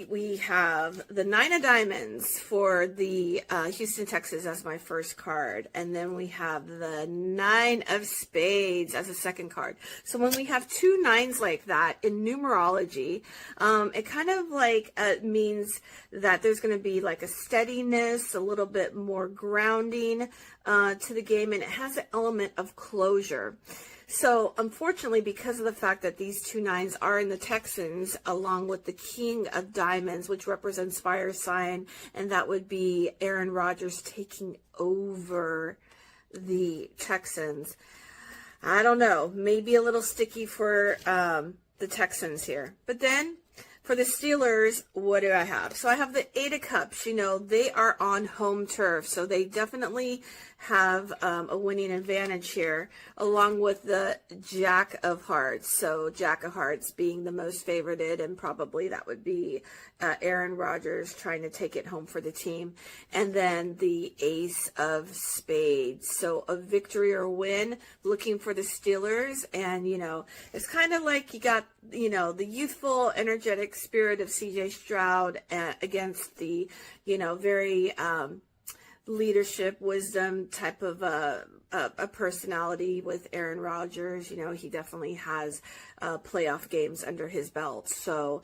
We have the 9 of Diamonds for the Houston Texans as my first card. And then we have the 9 of Spades as a second card. So when we have 2 9s like that in numerology, it kind of means that there's going to be like a steadiness, a little bit more grounding to the game. And it has an element of closure. So, unfortunately, because of the fact that these 2 9s are in the Texans, along with the King of Diamonds, which represents fire sign, and that would be Aaron Rodgers taking over the Texans. I don't know, maybe a little sticky for the Texans here. But then, for the Steelers, what do I have? So I have the 8 of Cups. They are on home turf, so they definitely have a winning advantage here, along with the Jack of Hearts. So Jack of Hearts being the most favorited, and probably that would be Aaron Rodgers trying to take it home for the team. And then the Ace of Spades. So a victory or win, looking for the Steelers. And, it's kind of like you got, the youthful, energetic spirit of CJ Stroud against the, very leadership, wisdom type of a personality with Aaron Rodgers. He definitely has playoff games under his belt. So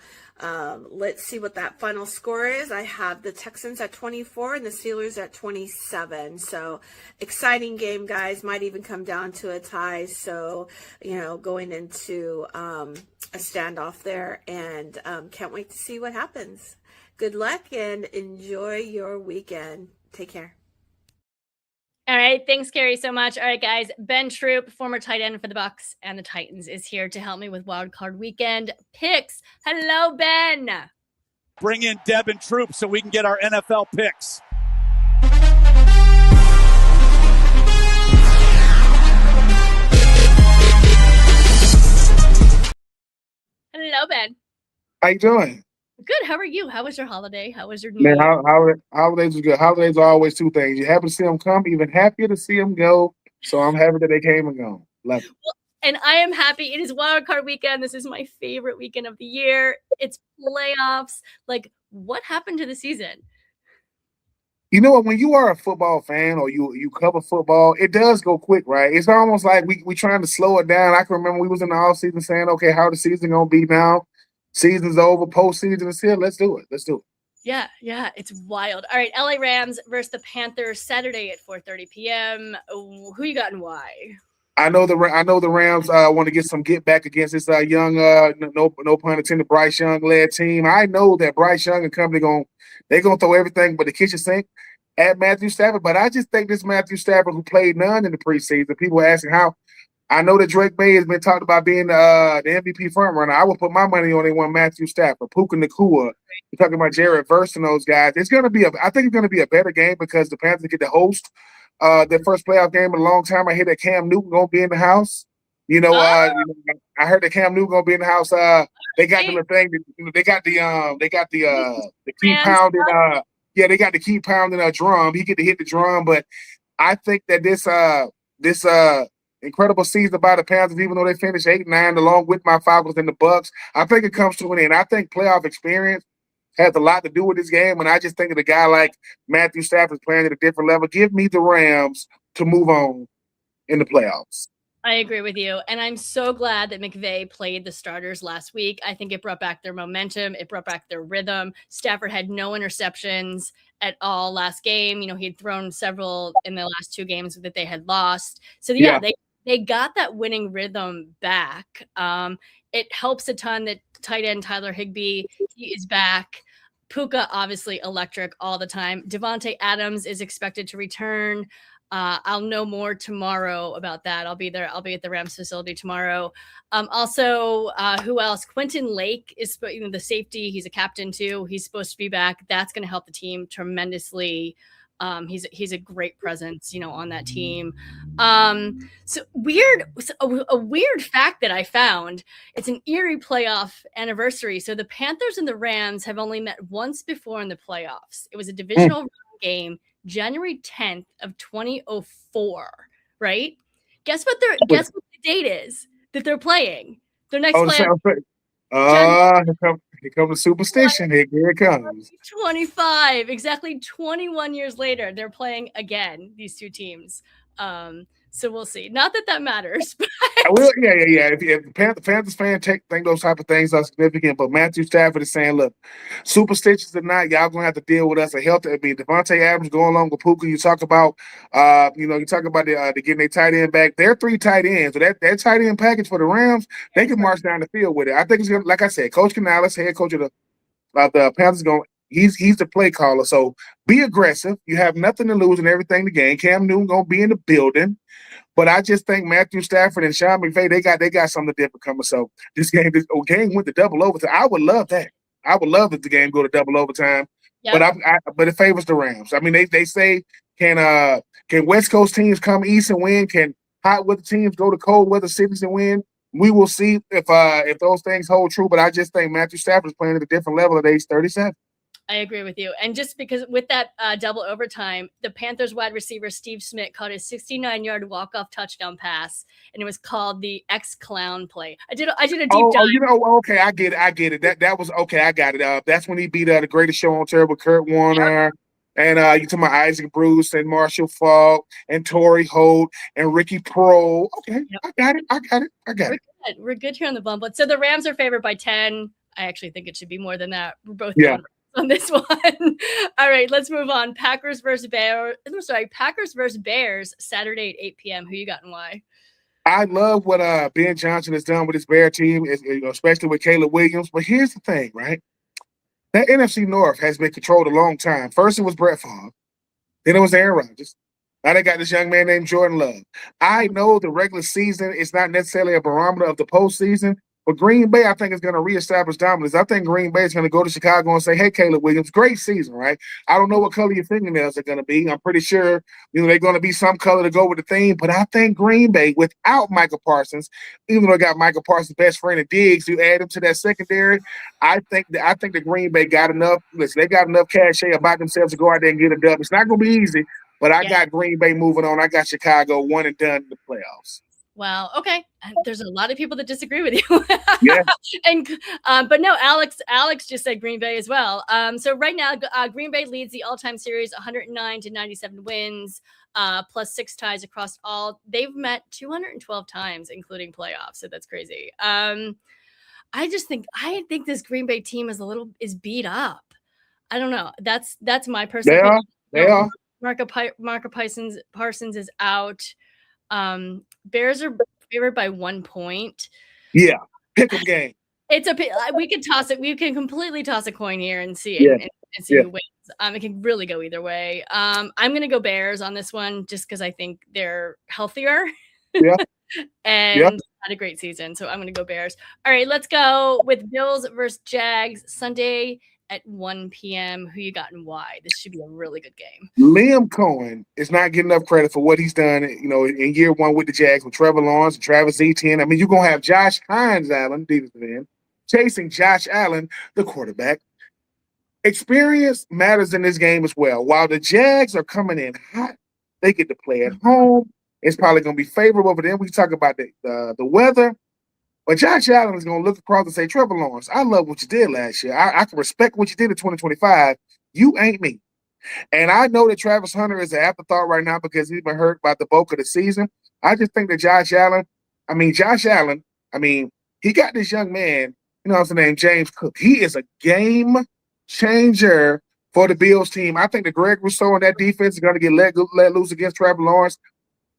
let's see what that final score is. I have the Texans at 24 and the Steelers at 27. So exciting game, guys. Might even come down to a tie. So, going into a standoff there, and can't wait to see what happens. Good luck and enjoy your weekend. Take care. All right. Thanks, Carrie, so much. All right, guys. Ben Troop, former tight end for the Bucs and the Titans, is here to help me with Wild Card Weekend picks. Hello, Ben. Bring in Deb and Troop so we can get our NFL picks. Hello, Ben. How you doing? Good. How are you? How was your holiday? How was your New Man, Year? holidays are good. Holidays are always two things. You're happy to see them come, even happier to see them go. So I'm happy that they came and gone. Love it. Well, and I am happy. It is Wild Card Weekend. This is my favorite weekend of the year. It's playoffs. Like, what happened to the season? You know what? When you are a football fan or you cover football, it does go quick, right? It's almost like we trying to slow it down. I can remember we was in the off season saying, okay, how the season gonna be now? Season's over, postseason is here. Let's do it. Yeah, it's wild. All right, LA Rams versus the Panthers Saturday at 4:30 p.m. Who you got and why? I know the Rams want to get some get back against this young, no pun intended, Bryce Young led team. I know that Bryce Young and company gonna throw everything but the kitchen sink at Matthew Stafford. But I just think this Matthew Stafford, who played none in the preseason, people are asking how. I know that Drake May has been talked about being the MVP frontrunner. I would put my money on one Matthew Stafford, Puka Nacua. You're talking about Jared Verse and those guys. I think it's going to be a better game because the Panthers get to host their first playoff game in a long time. I hear that Cam Newton going to be in the house. I heard that Cam Newton going to be in the house. They got the thing. They got the key pounding. They got the key pounding a drum. He get to hit the drum, but I think that this incredible season by the Panthers, even though they finished 8-9 along with my Falcons and the Bucs. I think it comes to an end. I think playoff experience has a lot to do with this game, and I just think that a guy like Matthew Stafford is playing at a different level. Give me the Rams to move on in the playoffs. I agree with you, and I'm so glad that McVay played the starters last week. I think it brought back their momentum. It brought back their rhythm. Stafford had no interceptions at all last game. He had thrown several in the last two games that they had lost. So, they got that winning rhythm back. It helps a ton that tight end Tyler Higbee, he is back. Puka, obviously electric all the time. Devontae Adams is expected to return. I'll know more tomorrow about that. I'll be there. I'll be at the Rams facility tomorrow. Also, who else? Quentin Lake is the safety. He's a captain too. He's supposed to be back. That's going to help the team tremendously. He's a great presence, on that team. A weird fact that I found, it's an eerie playoff anniversary. So the Panthers and the Rams have only met once before in the playoffs. It was a divisional round game, January 10th of 2004, right? Guess what the date is that they're playing? Their next playoff. Here comes the superstition. Here it comes. 25, exactly 21 years later, they're playing again, these two teams. So we'll see. Not that matters. But If the Panthers fan think those type of things are significant, but Matthew Stafford is saying, look, superstitious or not, y'all going to have to deal with us. Devontae Adams going along with Puka. You talk about, the getting their tight end back. They're 3 tight ends. So that tight end package for the Rams, they can march down the field with it. I think it's going to, like I said, Coach Canales, head coach of the Panthers, he's the play caller. So be aggressive. You have nothing to lose and everything to gain. Cam Newton going to be in the building. But I just think Matthew Stafford and Sean McVay, they got something different coming. So this game went to double overtime. I would love that. I would love if the game go to double overtime. Yep. But it favors the Rams. I mean, they say Can West Coast teams come east and win? Can hot weather teams go to cold weather cities and win? We will see if those things hold true. But I just think Matthew Stafford's playing at a different level at age 37. I agree with you. And just because with that double overtime, the Panthers wide receiver Steve Smith caught his 69-yard walk-off touchdown pass, and it was called the X-Clown play. I did a deep dive. Okay, I get it. That was okay. I got it. That's when he beat the Greatest Show on Turbo, Kurt Warner, and you talking about Isaac Bruce and Marshall Faulk and Torrey Holt and Ricky Pro. Okay, I got it. We're good here on the Blonde Blitz. So the Rams are favored by 10. I actually think it should be more than that. We're both on this one. All right, let's move on. Packers versus Bears, Saturday at 8 p.m. Who you got and why? I love what Ben Johnson has done with his Bear team, especially with Caleb Williams. But here's the thing, right? That NFC North has been controlled a long time. First it was Brett Favre. Then it was Aaron Rodgers. Now they got this young man named Jordan Love. I know the regular season is not necessarily a barometer of the postseason, but Green Bay, I think, is going to reestablish dominance. I think Green Bay is going to go to Chicago and say, hey, Caleb Williams, great season, right? I don't know what color your fingernails are going to be. I'm pretty sure they're going to be some color to go with the theme. But I think Green Bay, without Michael Parsons, even though they got Michael Parsons' best friend in Diggs, you add him to that secondary, I think the Green Bay got enough. Listen, they got enough cachet about themselves to go out there and get a dub. It's not going to be easy, but I got Green Bay moving on. I got Chicago one and done in the playoffs. Wow. Okay. There's a lot of people that disagree with you. Yeah. But no, Alex just said Green Bay as well. So right now, Green Bay leads the all-time series, 109-97 wins, plus 6 ties across all. They've met 212 times, including playoffs. So that's crazy. I think this Green Bay team is beat up. I don't know. That's my personal opinion. They are. Marco Parsons is out. Bears are favored by 1 point. Yeah, pick 'em game. We can toss it. We can completely toss a coin here and see and see who wins. It can really go either way. I'm going to go Bears on this one just because I think they're healthier. Yeah. And had a great season, so I'm going to go Bears. All right, let's go with Bills versus Jags Sunday at 1 p.m. Who you got and why? This should be a really good game. Liam Cohen is not getting enough credit for what he's done, in year one with the Jags with Trevor Lawrence and Travis Etienne. I mean, you're going to have Josh Allen, defensive end, chasing Josh Allen, the quarterback. Experience matters in this game as well. While the Jags are coming in hot, they get to play at home. It's probably going to be favorable for them. We talk about the weather. But Josh Allen is going to look across and say, Trevor Lawrence, I love what you did last year. I can respect what you did in 2025. You ain't me. And I know that Travis Hunter is an afterthought right now because he's been hurt by the bulk of the season. I just think that Josh Allen, he got this young man, what's the name, James Cook. He is a game changer for the Bills team. I think that Greg Rousseau and that defense is going to get let loose against Trevor Lawrence.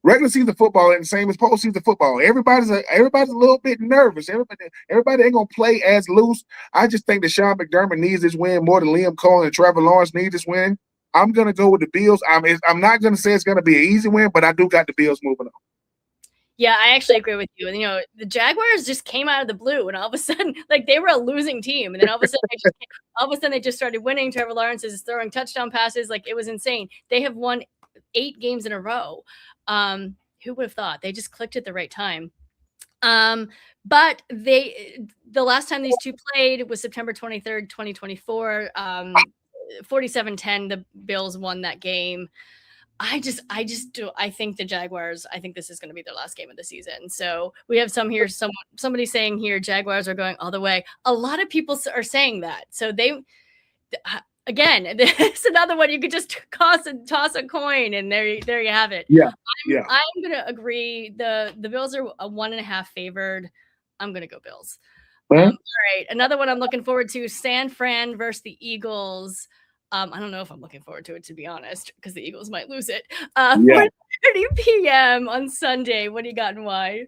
Regular season football ain't the same as postseason football. Everybody's a little bit nervous. Everybody ain't gonna play as loose. I just think that Sean McDermott needs this win more than Liam Cohen and Trevor Lawrence need this win. I'm gonna go with the Bills. I'm not gonna say it's gonna be an easy win, but I do got the Bills moving on. Yeah, I actually agree with you. And the Jaguars just came out of the blue, and all of a sudden, they were a losing team, and then all of a sudden they just started winning. Trevor Lawrence is throwing touchdown passes, it was insane. They have won 8 games in a row. Who would have thought? They just clicked at the right time. But the last time these two played was September 23rd, 2024. 47-10, the Bills won that game. I think the Jaguars, I think this is going to be their last game of the season. So we have somebody saying here, Jaguars are going all the way. A lot of people are saying that. So again, it's another one you could just toss a coin, and there you have it. Yeah, I'm gonna agree. The Bills are a 1.5 favored. I'm gonna go Bills. All right, another one I'm looking forward to: San Fran versus the Eagles. I don't know if I'm looking forward to it, to be honest, because the Eagles might lose it. 4:30 p.m. on Sunday. What do you got and why?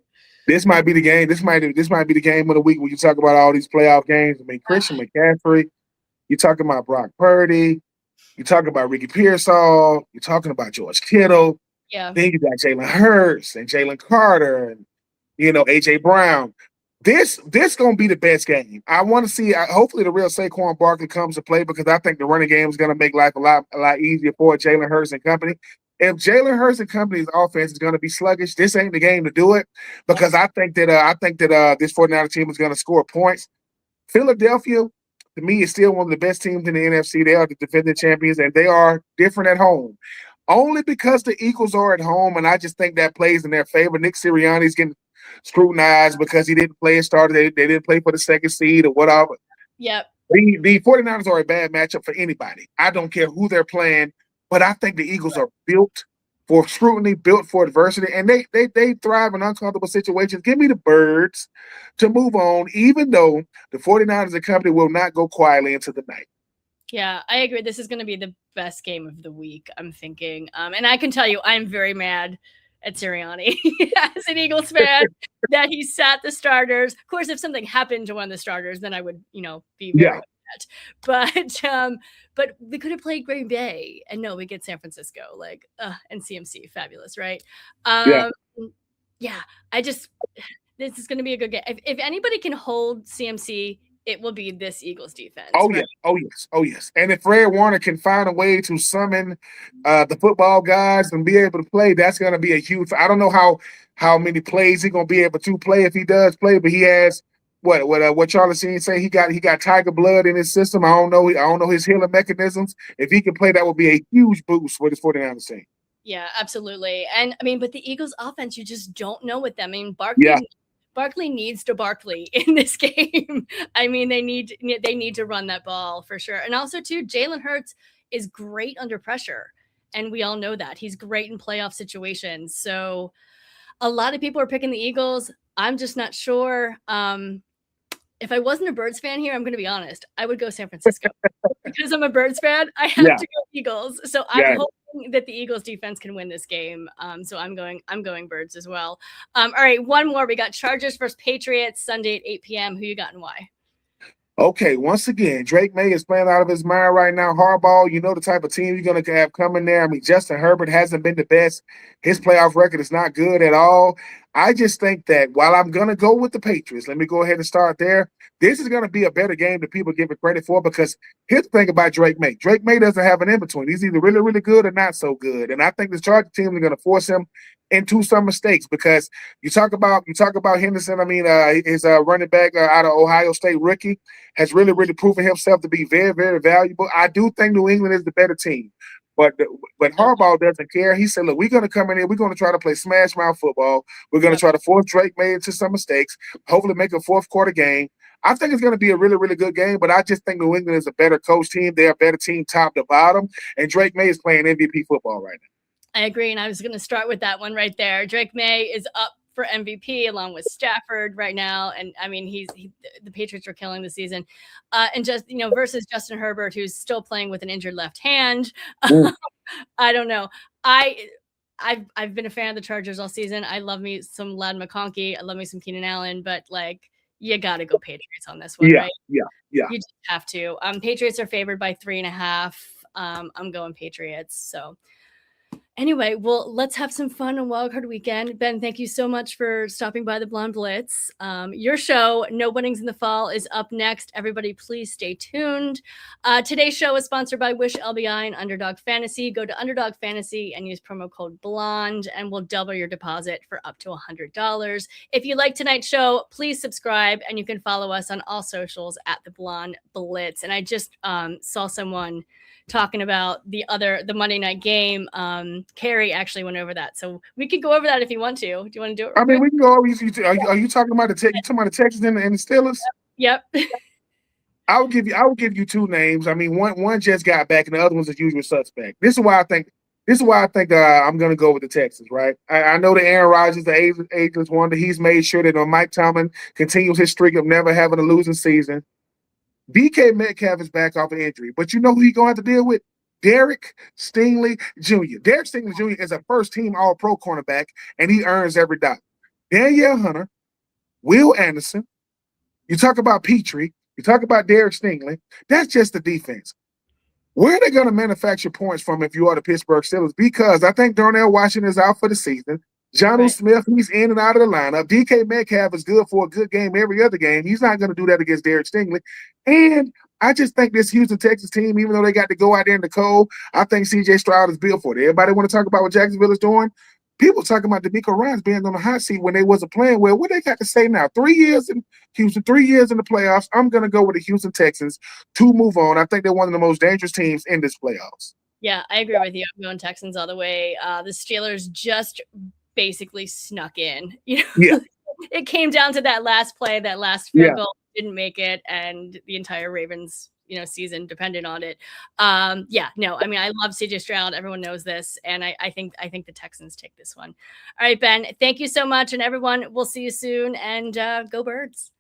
This might be the game. This might be the game of the week when you talk about all these playoff games. I mean, Christian McCaffrey. You're talking about Brock Purdy. You're talking about Ricky Pearsall. You're talking about George Kittle. Yeah. Then you got Jalen Hurts and Jalen Carter and, A.J. Brown. This going to be the best game. I want to see hopefully the real Saquon Barkley comes to play because I think the running game is going to make life a lot easier for Jalen Hurts and company. if Jalen Hurts and company's offense is going to be sluggish, this ain't the game to do it because I think that this 49er team is going to score points. Philadelphia, to me, is still one of the best teams in the NFC. They are the defending champions, and they are different at home. Only because the Eagles are at home, and I just think that plays in their favor. Nick Sirianni's getting scrutinized because he didn't play a starter. They didn't play for the second seed or whatever. Yep. The 49ers are a bad matchup for anybody. I don't care who they're playing, but I think the Eagles are built for scrutiny, built for adversity, and they thrive in uncomfortable situations. Give me the Birds to move on, even though the 49ers and company will not go quietly into the night. Yeah, I agree. This is going to be the best game of the week, I'm thinking. And I can tell you, I'm very mad at Sirianni as an Eagles fan that he sat the starters. Of course, if something happened to one of the starters, then I would, be very upset. But we could have played Green Bay, and no, we get San Francisco, and CMC, fabulous, right? This is going to be a good game. If anybody can hold CMC, it will be this Eagles defense. Oh, right? yes. Oh, yes. And if Fred Warner can find a way to summon the football guys and be able to play, that's going to be a huge – I don't know how many plays he's going to be able to play if he does play, but he has what Charlie Sheen say, he got tiger blood in his system. I don't know his healing mechanisms. If he can play, that would be a huge boost for this 49ers team. Yeah, absolutely. And, but the Eagles offense, you just don't know with them. Barkley needs to Barkley in this game. They need to run that ball for sure. And also, too, Jalen Hurts is great under pressure. And we all know that. He's great in playoff situations. So a lot of people are picking the Eagles. I'm just not sure. If I wasn't a Birds fan here, I'm going to be honest, I would go San Francisco. Because I'm a Birds fan, I have to go Eagles. So I'm hoping that the Eagles defense can win this game. So I'm going Birds as well. All right, one more. We got Chargers versus Patriots Sunday at 8 p.m. Who you got and why? Okay, once again, Drake May is playing out of his mind right now. Harbaugh, you know the type of team you're going to have coming there. Justin Herbert hasn't been the best. His playoff record is not good at all. I just think that while I'm going to go with the Patriots, let me go ahead and start there. This is going to be a better game than people give it credit for because here's the thing about Drake May. Drake May doesn't have an in-between. He's either really, really good or not so good. And I think the Charger team is going to force him into some mistakes because you talk about Henderson. His running back out of Ohio State rookie has really, really proven himself to be very, very valuable. I do think New England is the better team. But Harbaugh doesn't care. He said, look, we're going to come in here. We're going to try to play smash mouth football. We're going to try to force Drake May into some mistakes, hopefully make a fourth quarter game. I think it's going to be a really, really good game, but I just think New England is a better coach team. They're a better team top to bottom, and Drake May is playing MVP football right now. I agree, and I was going to start with that one right there. Drake May is up for MVP along with Stafford right now, and the Patriots are killing the season. And just versus Justin Herbert, who's still playing with an injured left hand. I don't know. I've been a fan of the Chargers all season. I love me some Ladd McConkey. I love me some Keenan Allen, but you got to go Patriots on this one, right? Yeah. You just have to. Patriots are favored by 3.5. I'm going Patriots. So anyway, well, let's have some fun on Wildcard Weekend. Ben, thank you so much for stopping by the Blonde Blitz. Your show, No Weddings in the Fall, is up next. Everybody, please stay tuned. Today's show is sponsored by Wish LBI and Underdog Fantasy. Go to Underdog Fantasy and use promo code BLONDE, and we'll double your deposit for up to $100. If you like tonight's show, please subscribe, and you can follow us on all socials at the Blonde Blitz. And I just saw someone talking about the Monday night game. Carrie actually went over that, so we could go over that if you want to. Do you want to do it? We can go over. Are you talking about the Texans and the Steelers? Yep. I will give you two names. One just got back, and the other one's a usual suspect. This is why I think I'm going to go with the Texans. Right? I know that Aaron Rodgers, the ageless wonder, he's made sure that Mike Tomlin continues his streak of never having a losing season. DK Metcalf is back off an injury, but you know who he's going to have to deal with? Derek Stingley Jr. Derek Stingley Jr. is a first-team All-Pro cornerback, and he earns every dollar. Danielle Hunter, Will Anderson, you talk about Petrie, you talk about Derek Stingley, that's just the defense. Where are they going to manufacture points from if you are the Pittsburgh Steelers? Because I think Darnell Washington is out for the season. Jonnu Smith, he's in and out of the lineup. DK Metcalf is good for a good game every other game. He's not going to do that against Derek Stingley. And I just think this Houston Texas team, even though they got to go out there in the cold, I think C.J. Stroud is built for it. Everybody want to talk about what Jacksonville is doing? People talking about D'Amico Ryans being on the hot seat when they wasn't playing well. What they got to say now? 3 years in Houston, 3 years in the playoffs. I'm going to go with the Houston Texans to move on. I think they're one of the most dangerous teams in this playoffs. Yeah, I agree with you. I'm going Texans all the way. The Steelers just basically snuck in. Yeah. It came down to that last play, that last field goal, didn't make it, and the entire Ravens season depended on it. I mean, I love CJ Stroud. Everyone knows this. And I think the Texans take this one. All right, Ben, thank you so much. And everyone, we'll see you soon, and go Birds.